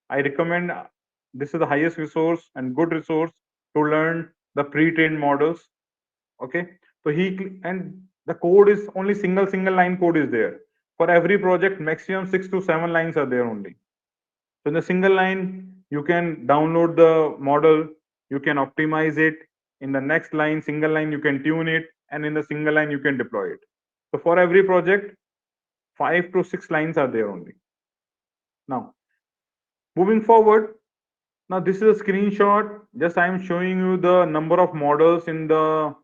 I recommend. This is the highest resource and good resource to learn the pre-trained models. Okay, so and the code is only single line code is there for every project. Maximum 6 to 7 lines are there only. So in the single line, you can download the model, you can optimize it. In the next line, single line, you can tune it, and in the single line, you can deploy it. So for every project, 5 to 6 lines are there only. Now, moving forward, now this is a screenshot. Just I am showing you the number of models in the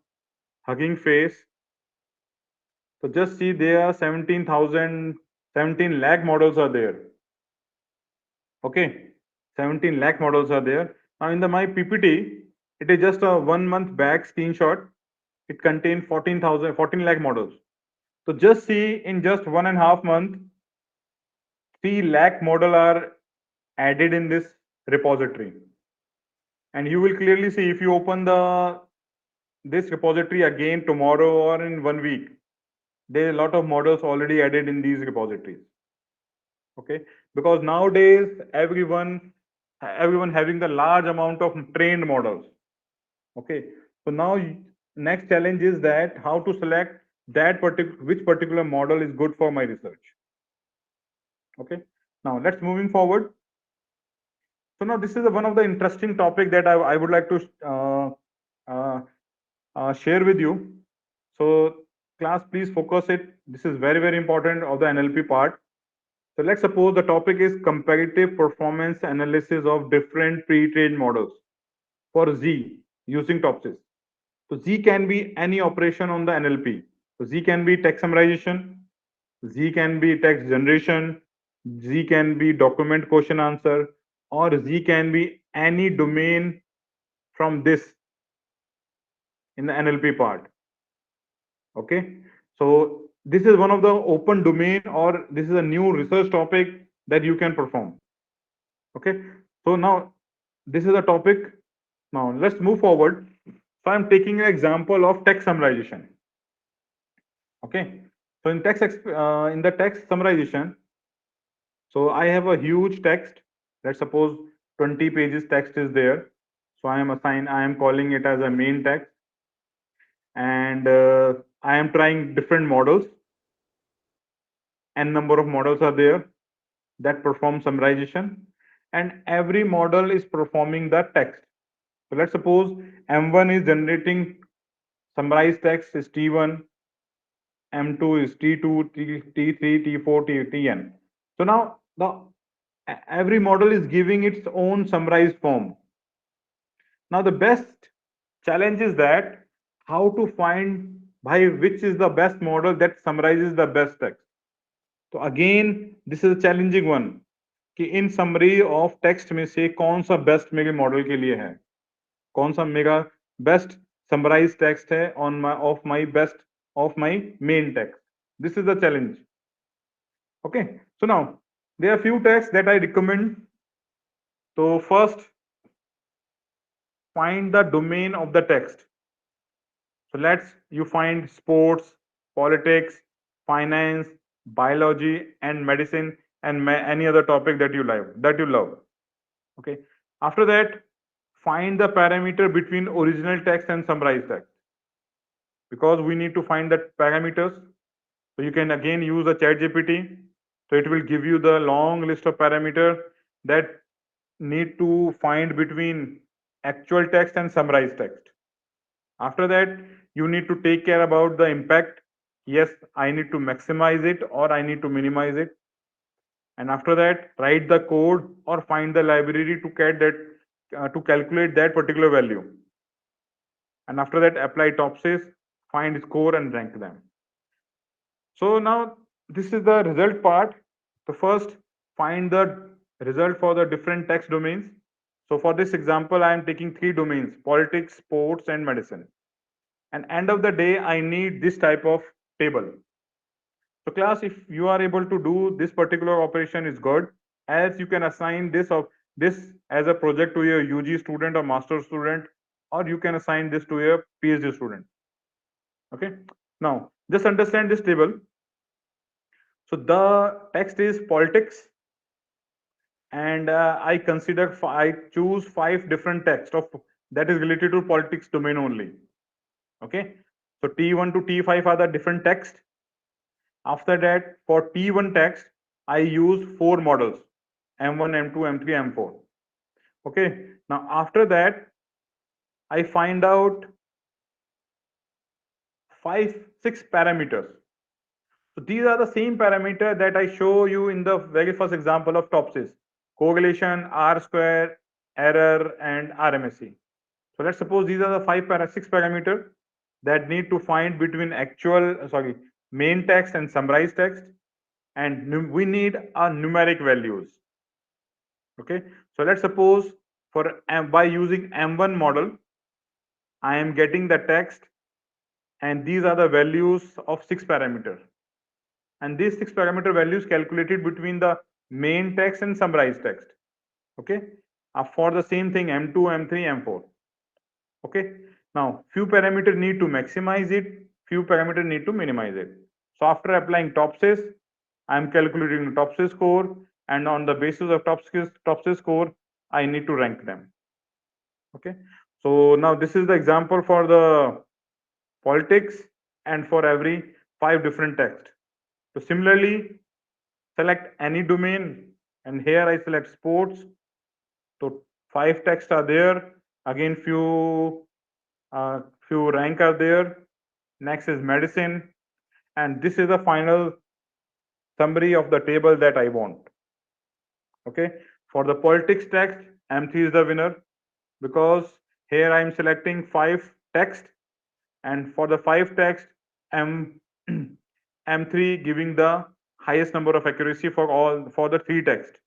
Hugging Face. So just see there are 17,000, 17 lakh models are there. Okay, 17 lakh models are there. Now in the my PPT, it is just a 1 month back screenshot. It contains 14 lakh models. So just see in just 1.5 months, 3 lakh model are added in this repository. And you will clearly see if you open this repository again tomorrow or in 1 week, there are a lot of models already added in these repositories. Okay, because nowadays everyone having the large amount of trained models. Okay, so now next challenge is that how to select which particular model is good for my research. Okay, now let's moving forward. So now this is one of the interesting topic that I would like to uh, share with you. So class, please focus it. This is very important of the NLP part. So let's suppose the topic is comparative performance analysis of different pre-trained models for Z using TOPSIS. So Z can be any operation on the NLP. So Z can be text summarization, Z can be text generation, Z can be document question answer, or Z can be any domain from this in the NLP part. Okay, so this is one of the open domain, or this is a new research topic that you can perform. Okay, so now this is a topic. Now let's move forward. So I'm taking an example of text summarization. Okay, so in the text summarization, So I have a huge text. Let's suppose 20 pages text is there. So I am calling it as a main text, and I am trying different models. N number of models are there that perform summarization, and every model is performing the text. So let's suppose M1 is generating summarized text is T1, M2 is T2, T3, T4, Tn. So now every model is giving its own summarized form. Now the best challenge is that how to find by which is the best model that summarizes the best text. तो again this is a challenging one कि इन summary of text में से कौन सा best मेरे model के लिए है, कौन सा मेरा बेस्ट समराइज टेक्स्ट है on my of my best of my main text. This is the challenge. Okay, so now there are few texts that I recommend. So first, find the domain of the text. So let's you find sports, politics, finance, biology, and medicine, and any other topic that you love. Okay. After that, find the parameter between original text and summarized text, because we need to find the parameters. So you can again use a chat GPT. So it will give you the long list of parameter that need to find between actual text and summarized text. After that, you need to take care about the impact. Yes, I need to maximize it or I need to minimize it. And after that, write the code or find the library to get that to calculate that particular value. And after that, apply topses, find score and rank them. So now this is the result part. So first, find the result for the different text domains. So for this example, I am taking 3 domains: politics, sports, and medicine. And end of the day, I need this type of table. So class, if you are able to do this particular operation is good, as you can assign this as a project to your UG student or master student, or you can assign this to your PhD student. Okay, now just understand this table. So the text is politics, and I choose 5 different text of that is related to politics domain only. Okay, so T1 to T5 are the different text. After that, for T1 text, I use 4 models: M1, M2, M3, M4. Okay, now after that, I find out 6 parameters. So these are the same parameter that I show you in the very first example of TOPSIS: correlation, R square, error, and RMSE. So let's suppose these are the 6 parameter that need to find between main text and summarized text, and we need a numeric values. Okay, so let's suppose for by using M1 model, I am getting the text, and these are the values of 6 parameter, and these 6 parameter values calculated between the main text and summarized text. Okay, for the same thing M2, M3, M4. Okay, now few parameter need to maximize it, few parameter need to minimize it. So after applying topses, I am calculating the topses score, and on the basis of topses score, I need to rank them. Okay, so now this is the example for the politics and for every 5 different text. So similarly, select any domain, and here I select sports. So 5 texts are there. Again, few rank are there. Next is medicine, and this is the final summary of the table that I want. Okay, for the politics text, M3 is the winner, because here I am selecting 5 text, and for the 5 text, M3 giving the highest number of accuracy for the 3 text.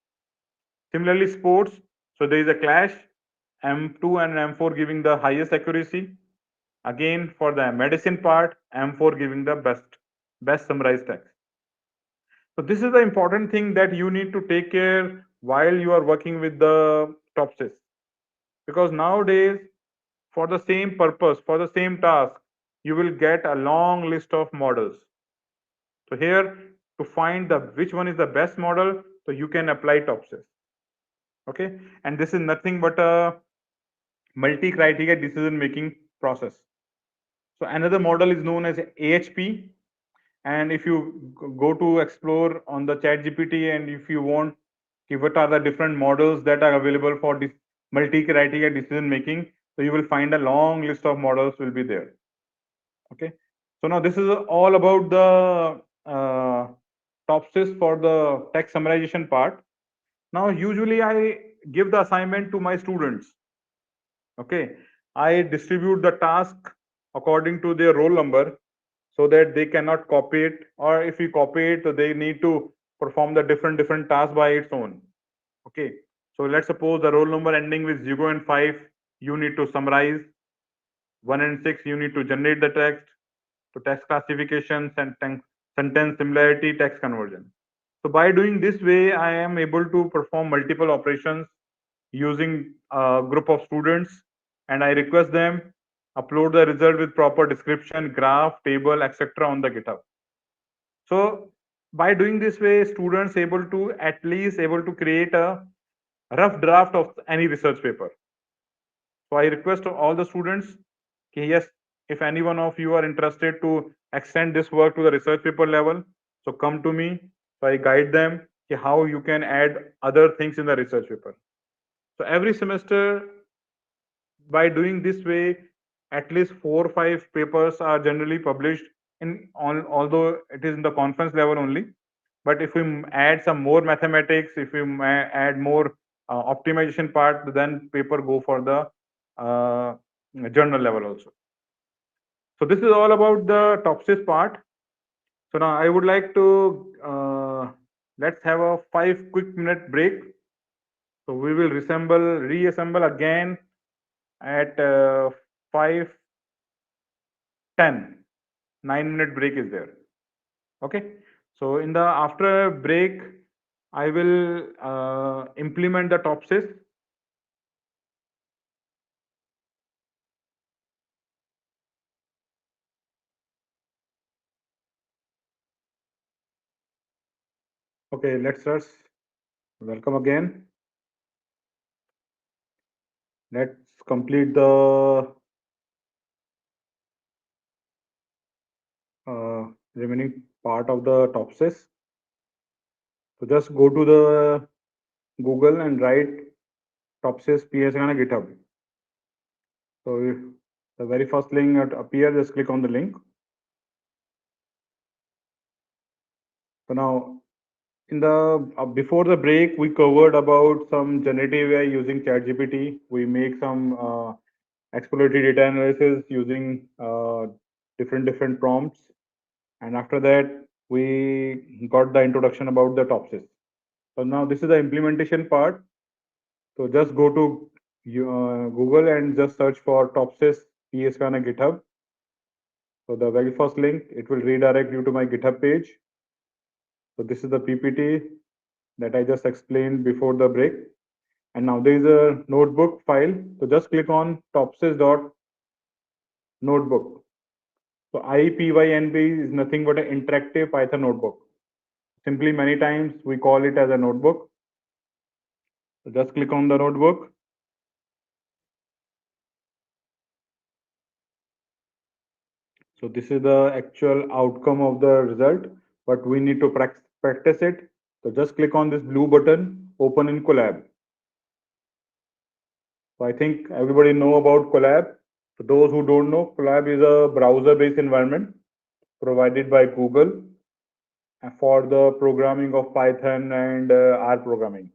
Similarly, sports, so there is a clash, M2 and M4 giving the highest accuracy. Again, for the medicine part, M4 giving the best summarized text. So this is the important thing that you need to take care while you are working with the TOPSIS, because nowadays, for the same purpose, for the same task, you will get a long list of models. So here, to find the which one is the best model, So you can apply TOPSIS. Okay, and this is nothing but a multi-criteria decision-making process. So another model is known as AHP. And if you go to explore on the chat GPT, and if you want, what are the different models that are available for this multi-criteria decision making, so you will find a long list of models will be there. Okay. So now this is all about the TOPSIS for the text summarization part. Now, usually I give the assignment to my students. Okay. I distribute the task according to their roll number so that they cannot copy it, or if you copy it, they need to perform the different tasks by its own. Okay. So let's suppose the roll number ending with 0 and 5, you need to summarize. 1 and 6, you need to generate the text, to text classification, sentence similarity, text conversion. So by doing this way, I am able to perform multiple operations using a group of students, and I request them upload the result with proper description, graph, table, etc. on the GitHub. So by doing this way, students able to at least able to create a rough draft of any research paper. So I request all the students, okay, yes, if any one of you are interested to extend this work to the research paper level, so come to me. So I guide them, okay, how you can add other things in the research paper. So every semester, by doing this way, at least 4 or 5 papers are generally published in all, although it is in the conference level only. But if we add some more mathematics, if we add more optimization part, then paper go for the journal level also. So this is all about the TOPSIS part. So now I would like to let's have a 5 quick minute break. So we will reassemble again at 5:10. 9 minute break is there. Okay. So in the after break, I will implement the TOPSIS. Okay, let's start. Welcome again. Let's complete the remaining part of the TOPSIS. So just go to the Google and write TOPSIS PS on a GitHub. So if the very first link appears, just click on the link. So now in the before the break, we covered about some generative AI using ChatGPT. We make some exploratory data analysis using different prompts, and after that, we got the introduction about the TOPSIS. So now this is the implementation part. So just go to Google and just search for TOPSIS PSK on a GitHub. So the very first link, it will redirect you to my GitHub page. So this is the PPT that I just explained before the break. And now there is a notebook file. So just click on topsys.notebook. So IPYNB is nothing but an interactive Python notebook. Simply many times we call it as a notebook. So just click on the notebook. So this is the actual outcome of the result, but we need to practice it. So just click on this blue button, open in Colab. So I think everybody know about Colab. For those who don't know, Colab is a browser-based environment provided by Google for the programming of Python and R programming.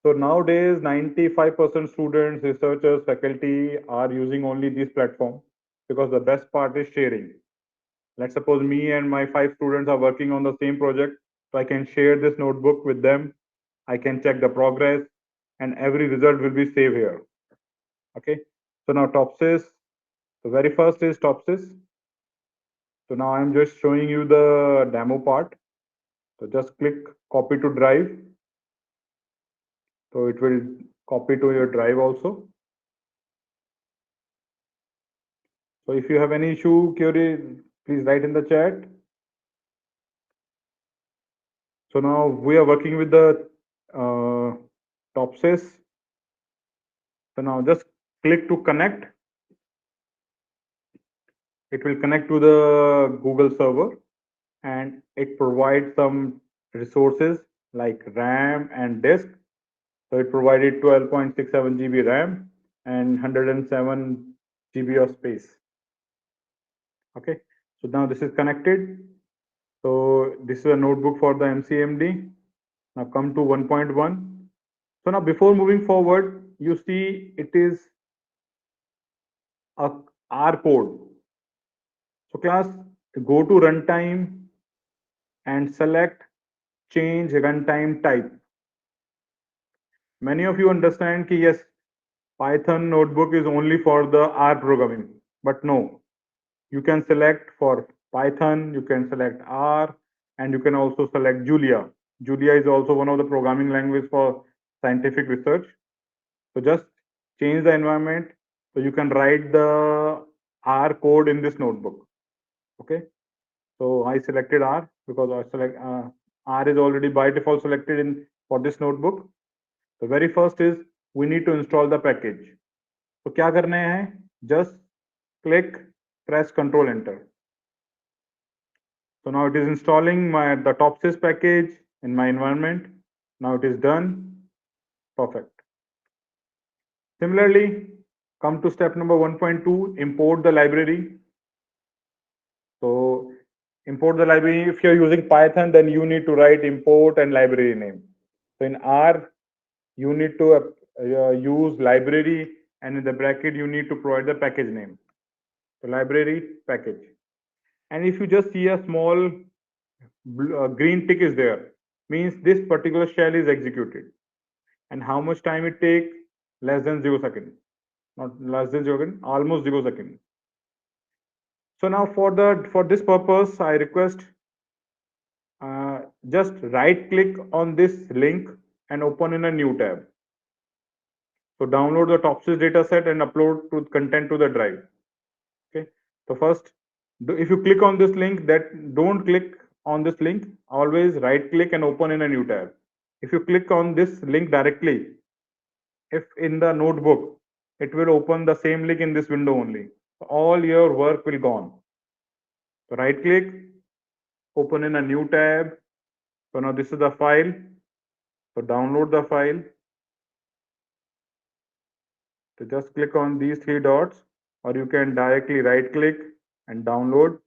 So nowadays, 95% students, researchers, faculty are using only this platform because the best part is sharing. Let's suppose me and my 5 students are working on the same project, so I can share this notebook with them. I can check the progress, and every result will be saved here. Okay. So now TOPSIS. The very first is TOPSIS. So now I'm just showing you the demo part. So just click copy to drive. So it will copy to your drive also. So if you have any issue, query, please write in the chat. So now we are working with the Topsys. So now just click to connect. It will connect to the Google server, and it provides some resources like RAM and disk. So it provided 12.67 GB RAM and 107 GB of space. Okay, so now this is connected. So this is a notebook for the MCMD. Now come to 1.1. So now before moving forward, you see it is a R code. So class, go to runtime and select change runtime type. Many of you understand that yes, Python notebook is only for the R programming, but no, you can select for Python, you can select R, and you can also select Julia. Julia is also one of the programming language for scientific research. So just change the environment so you can write the R code in this notebook. Okay. So I selected R because I select R is already by default selected in for this notebook. The very first is we need to install the package. So क्या करना है? Just click, press Control Enter. So now it is installing the Topsys package in my environment. Now it is done. Perfect. Similarly, come to step number 1.2, import the library. So import the library. If you're using Python, then you need to write import and library name. So in R, you need to use library, and in the bracket, you need to provide the package name. So library package. And if you just see a small green tick is there, means this particular shell is executed. And how much time it takes? Less than 0 seconds. Not less than 0 second, almost 0 seconds. So now for this purpose, I request just right click on this link and open in a new tab. So download the Topsys dataset and upload to content to the drive. Okay. So first, if you click on this link, that don't click on this link. Always right click and open in a new tab. If you click on this link directly, if in the notebook, it will open the same link in this window only. All your work will gone. So right click, open in a new tab. So now this is the file. So download the file. So just click on these three dots, or you can directly right click and download.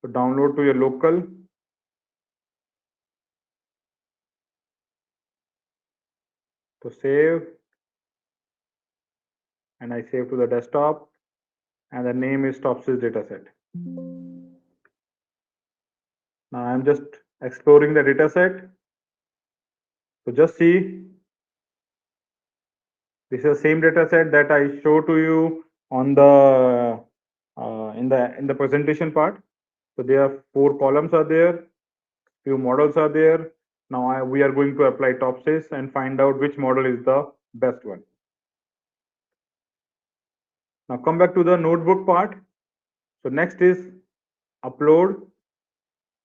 So download to your local. So save, and I save to the desktop, and the name is Topsys dataset. Now I'm just exploring the dataset. So just see, this is the same dataset that I show to you on the in the presentation part. So there are 4 columns are there, few models are there. Now we are going to apply Topsys and find out which model is the best one. Now come back to the notebook part. So next is upload,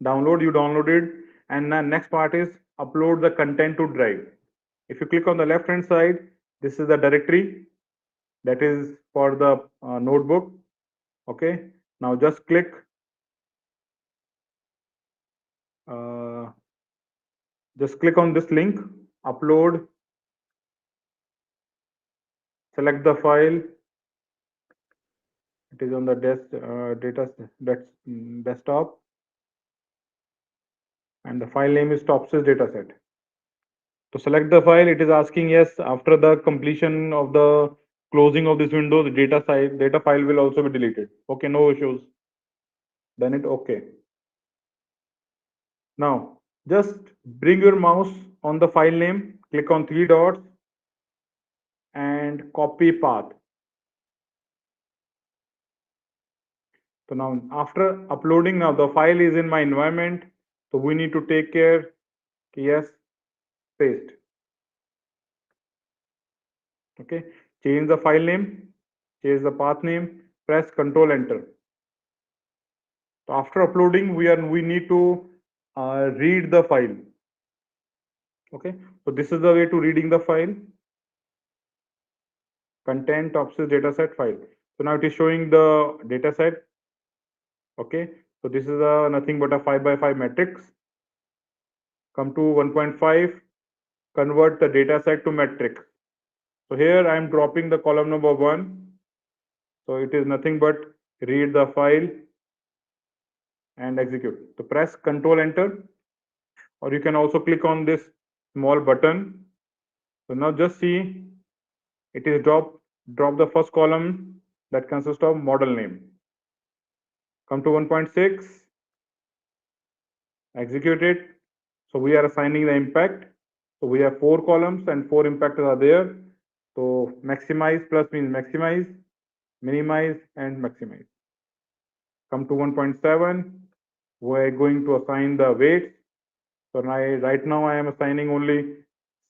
download, you downloaded, and the next part is upload the content to drive. If you click on the left hand side, this is the directory that is for the notebook. Okay, now just click on this link, upload, select the file. It is on the desktop, and the file name is Topsys dataset. To select the file, it is asking yes. After the completion of the closing of this window, the data file will also be deleted. Okay, no issues. Then it okay. Now just bring your mouse on the file name, click on 3 dots and copy path. So now after uploading, now the file is in my environment. So we need to take care. Yes, paste. Okay, change the file name, change the path name, press Control Enter. So after uploading, we need to read the file. Okay, so this is the way to reading the file. Content Topsys dataset file. So now it is showing the dataset. Okay, so this is a nothing but a 5 by 5 matrix. Come to 1.5, convert the dataset to matrix. So here I am dropping the column number 1. So it is nothing but read the file and execute. So press Control Enter, or you can also click on this small button. So now just see, it is drop the first column that consists of model name. Come to 1.6, execute it. So we are assigning the impact. So we have 4 columns and 4 impactors are there. So maximize plus means maximize, minimize and maximize. Come to 1.7, we're going to assign the weights. So right now I am assigning only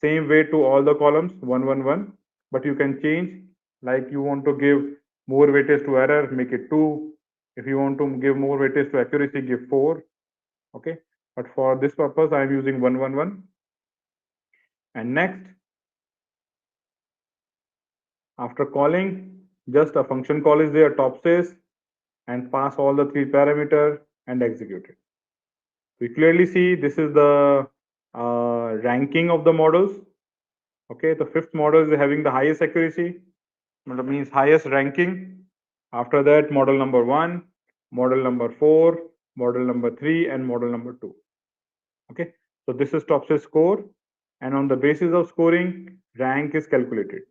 same weight to all the columns, 1, 1, 1. But you can change, like you want to give more weightage to error, make it 2. If you want to give more weightage to accuracy, give 4. Okay, but for this purpose, I am using 1, 1, 1. And next, after calling, just a function call is there, topsys, and pass all the 3 parameters and execute it. We clearly see this is the ranking of the models. Okay, the 5th model is having the highest accuracy, that means highest ranking. After that, model number 1, model number 4, model number 3, and model number 2. Okay, so this is topsys score, and on the basis of scoring, rank is calculated.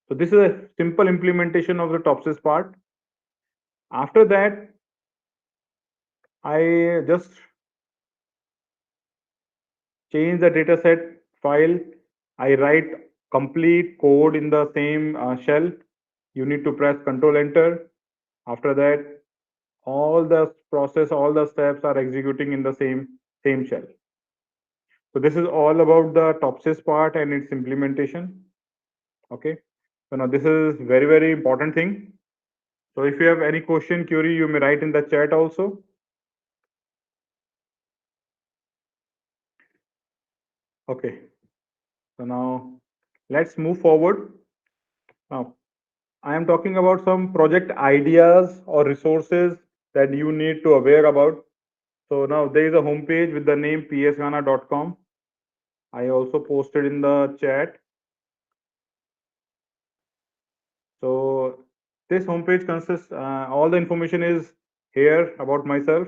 So this is a simple implementation of the topsys part. After that, I just change the dataset file. I write complete code in the same shell. You need to press Control Enter. After that, all the process, all the steps are executing in the same shell. So this is all about the topsys part and its implementation. Okay. So now this is very important thing. So if you have any question, query, you may write in the chat also. Okay. So now let's move forward. Now I am talking about some project ideas or resources that you need to aware about. So now there is a homepage with the name psghana.com. I also posted in the chat. So this homepage consists, all the information is here about myself.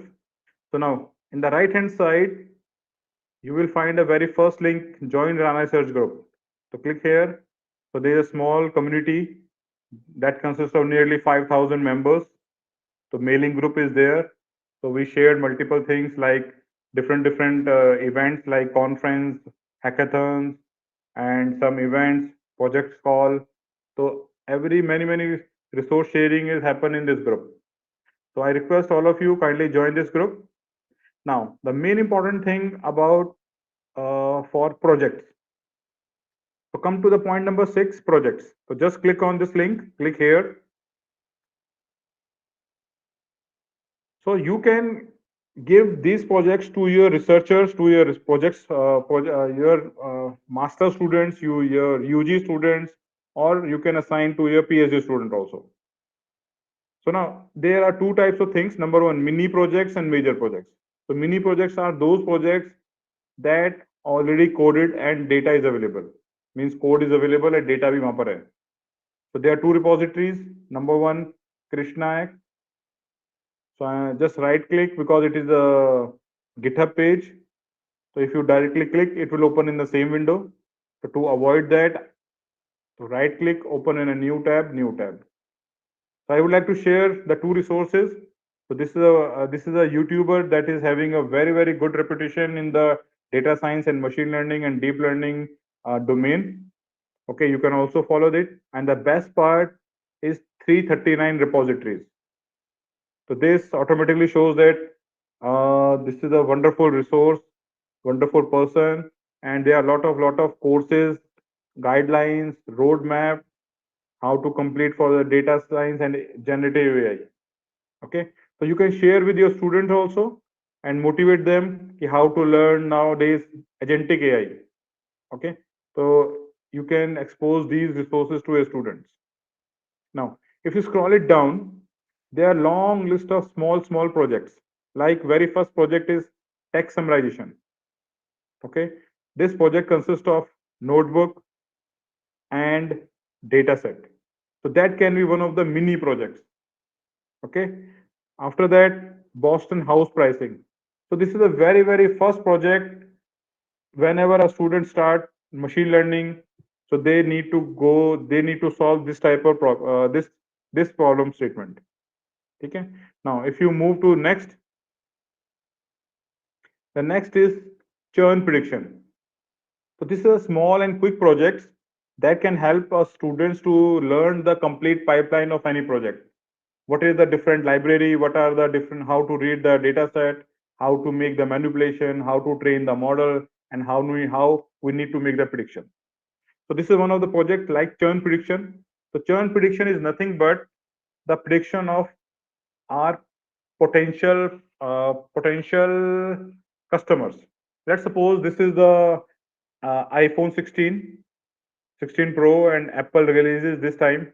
So now in the right hand side, you will find a very first link, join Rana Search Group. So click here. So there is a small community that consists of nearly 5,000 members. So mailing group is there. So we shared multiple things like different events like conference, hackathons, and some events, projects call. So every many resource sharing is happen in this group. So I request all of you kindly join this group. Now the main important thing about for projects. So come to the point number 6, projects. So just click on this link, click here. So you can give these projects to your researchers, to your projects, your master students, your UG students, or you can assign to your PhD student also. So now there are 2 types of things. Number 1, mini projects and major projects. So mini projects are those projects that already coded and data is available. Means code is available and data bhi wahan par hai. So there are 2 repositories. Number 1, Krishna. So I just right click because it is a GitHub page. So if you directly click, it will open in the same window. So to avoid that, so right click, open in a new tab, new tab. So I would like to share the 2 resources. So this is a YouTuber that is having a very good reputation in the data science and machine learning and deep learning domain. Okay, you can also follow it. And the best part is 339 repositories. So this automatically shows that this is a wonderful resource, wonderful person, and there are lot of courses, guidelines, roadmap, how to complete for the data science and generative AI. Okay, so you can share with your students also, and motivate them how to learn nowadays agentic AI. Okay, so you can expose these resources to your students. Now, if you scroll it down, there are long list of small projects. Like very first project is text summarization. Okay, this project consists of notebook and data set. So that can be one of the mini projects. Okay, after that, Boston house pricing. So this is a very first project. Whenever a student start machine learning, so they need to solve this type of this problem statement. Okay, now if you move to next, the next is churn prediction. So this is a small and quick projects that can help us students to learn the complete pipeline of any project. What is the different library, what are the different, how to read the data set, how to make the manipulation, how to train the model, and how we need to make the prediction. So this is one of the project like churn prediction. So churn prediction is nothing but the prediction of our potential customers. Let's suppose this is the iPhone 16 Pro, and Apple releases this time,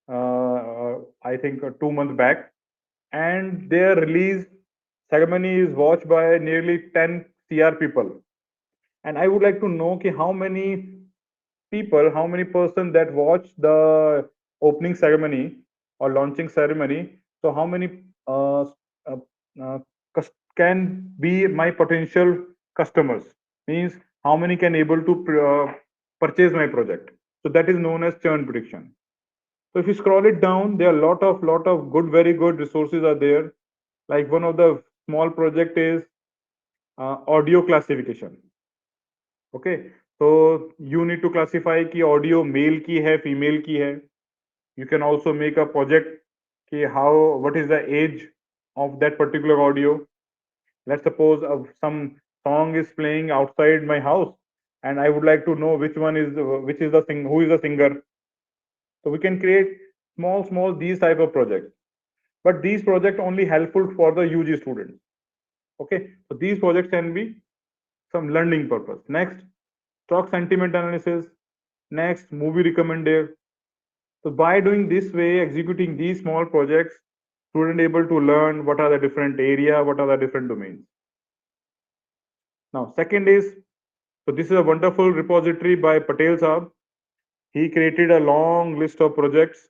I think 2 months back, and their release ceremony is watched by nearly 10 CR people. And I would like to know how many people, how many person that watch the opening ceremony or launching ceremony. So how many uh, uh, can be my potential customers? Means how many can able to purchase my project? So that is known as churn prediction. So if you scroll it down, there are lot of good, very good resources are there. Like one of the small project is audio classification. Okay, so you need to classify ki audio male की है, female की है. You can also make a project ki what is the age of that particular audio. Let's suppose some song is playing outside my house, and I would like to know which is the who is the singer. So we can create small these type of projects. But these projects only helpful for the UG students. Okay, so these projects can be some learning purpose. Next, stock sentiment analysis. Next, movie recommender. So by doing this way, executing these small projects, student able to learn what are the different area, what are the different domains. Now, second is, so this is a wonderful repository by Patel Saab. He created a long list of projects.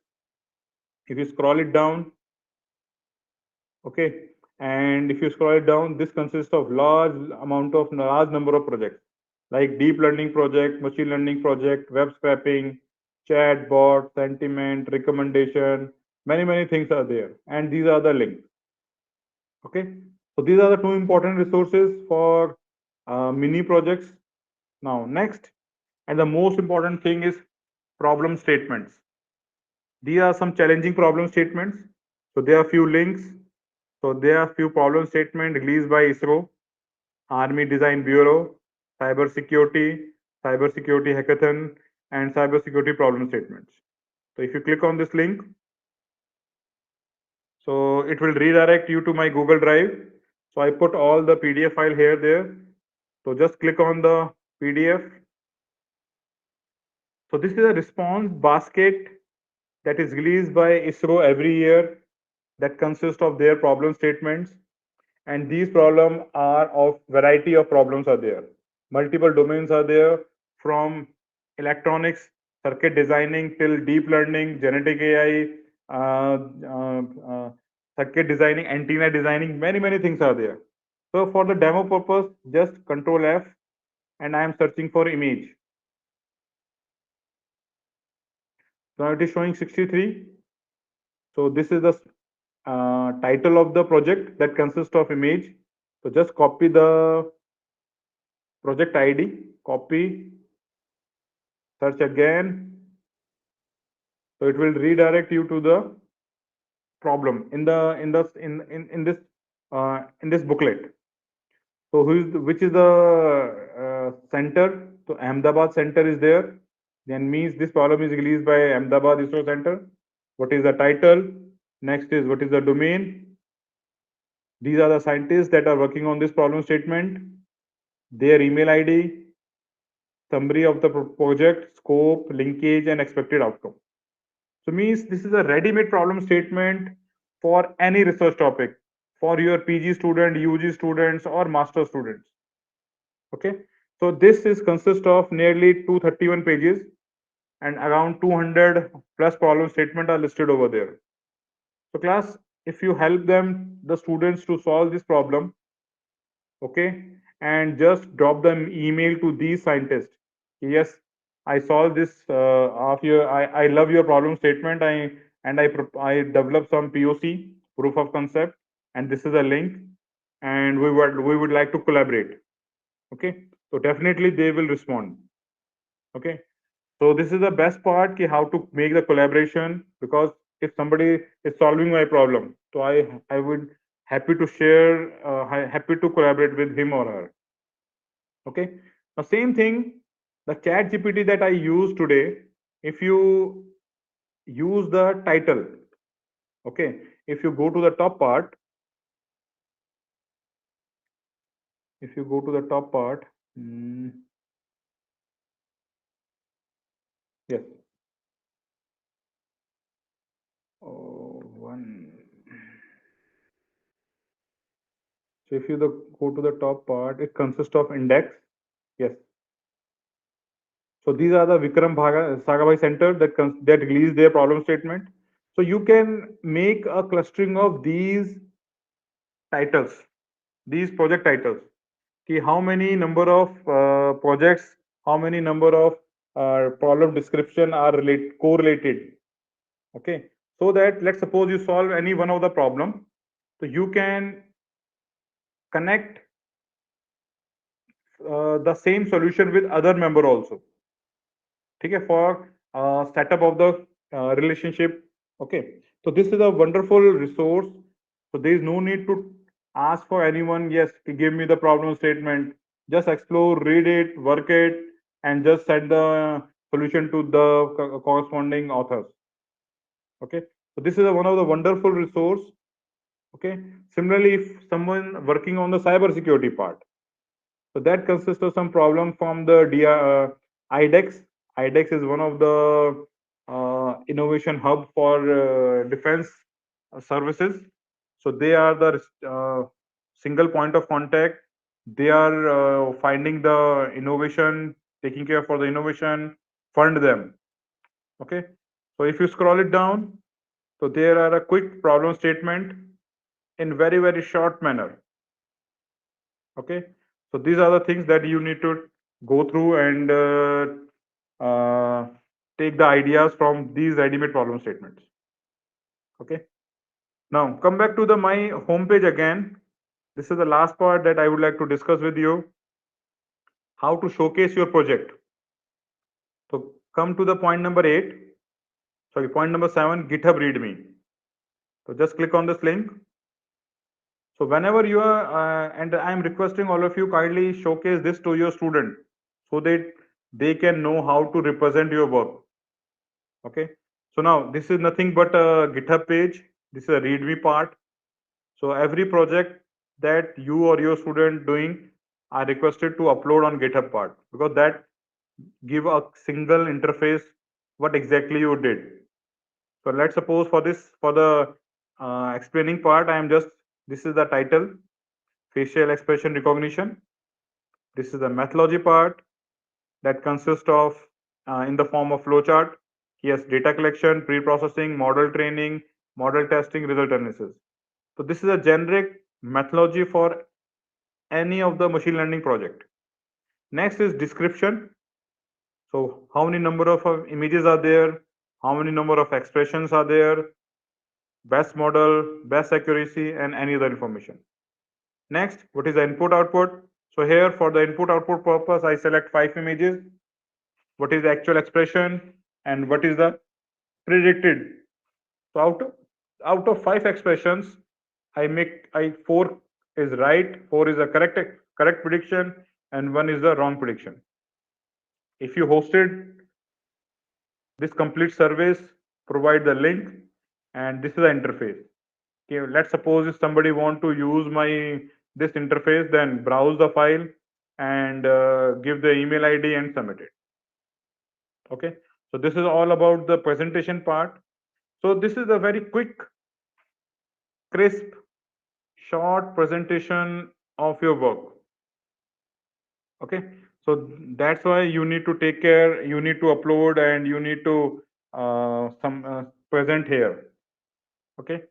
If you scroll it down, okay, and if you scroll it down, this consists of large number of projects like deep learning project, machine learning project, web scraping, chat bot, sentiment, recommendation, many things are there, and these are the links. Okay, so these are the two important resources for mini projects. Now next, and the most important thing is problem statements. These are some challenging problem statements. So there are few links. So there are few problem statements released by ISRO, Army Design Bureau, cybersecurity hackathon, and cybersecurity problem statements. So if you click on this link, so it will redirect you to my Google Drive. So I put all the PDF file here there. So just click on the PDF. So this is a response basket that is released by ISRO every year that consists of their problem statements. And these problems are of variety of problems are there. Multiple domains are there, from electronics, circuit designing till deep learning, genetic AI, uh, uh, uh, circuit designing, antenna designing, many things are there. So for the demo purpose, just Control F, and I am searching for image. So it is showing 63. So this is the title of the project that consists of image. So just copy the project ID, copy, search again. So it will redirect you to the problem in this booklet. So which is the center? So Ahmedabad center is there. Then means this problem is released by Ahmedabad ISRO center. What is the title? Next is what is the domain? These are the scientists that are working on this problem statement, their email ID, summary of the project, scope, linkage, and expected outcome. So means this is a ready-made problem statement for any research topic, for your PG student, UG students, or master students. Okay. So this is consist of nearly 231 pages, and around 200 plus problem statement are listed over there. So class, if you help them, the students, to solve this problem, okay, and just drop them email to these scientists. Yes, I solved this of your. I love your problem statement. I developed some POC, proof of concept, and this is a link, and we would like to collaborate. Okay, so definitely they will respond. Okay, so this is the best part, ki how to make the collaboration, because if somebody is solving my problem, so I would happy to share, happy to collaborate with him or her. Okay, the same thing, the chat GPT that I use today, if you use the title, okay, if you go to the top part, if you go to the top part, yes, oh, one. So if you go to the top part, it consists of index. Yes. So these are the Vikram Sagabhai Center that release their problem statement. So you can make a clustering of these titles, these project titles. Ki how many number of projects, how many number of problem description are correlated. Okay. So that let's suppose you solve any one of the problem, so you can connect the same solution with other member also. Okay, for setup of the relationship. Okay, so this is a wonderful resource. So there is no need to ask for anyone. Yes, to give me the problem statement. Just explore, read it, work it, and just set the solution to the corresponding authors. Okay, so this is one of the wonderful resource. Okay, similarly, if someone working on the cyber security part, so that consists of some problem from the IDEX. IDEX is one of the innovation hub for defense services. So they are the single point of contact. They are finding the innovation, taking care for the innovation, fund them. Okay. So if you scroll it down, so there are a quick problem statement in very short manner. Okay, so these are the things that you need to go through and take the ideas from these ready-made problem statements. Okay, now come back to the my homepage again. This is the last part that I would like to discuss with you, how to showcase your project. So come to the point number 8, sorry, point number 7, GitHub README. So just click on this link. So whenever you are, and I'm requesting all of you, kindly showcase this to your student so that they can know how to represent your work. Okay. So now this is nothing but a GitHub page. This is a README part. So every project that you or your student doing are requested to upload on GitHub part, because that give a single interface what exactly you did. So let's suppose for this, for the explaining part, I am just, this is the title, facial expression recognition. This is the methodology part that consists of in the form of flowchart. Yes, data collection, pre-processing, model training, model testing, result analysis. So this is a generic methodology for any of the machine learning project. Next is description. So how many number of images are there? How many number of expressions are there? Best model, best accuracy, and any other information. Next, what is the input output? So here for the input output purpose, I select 5 images. What is the actual expression and what is the predicted? So out of 5 expressions, I 4 is right, 4 is a correct prediction, and 1 is the wrong prediction. If you hosted this complete service, provide the link, and this is the interface. Okay, let's suppose if somebody want to use my this interface, then browse the file and give the email ID and submit it. Okay, so this is all about the presentation part. So this is a very quick, crisp, short presentation of your work. Okay, so that's why you need to take care, you need to upload, and you need to some present here. Okay,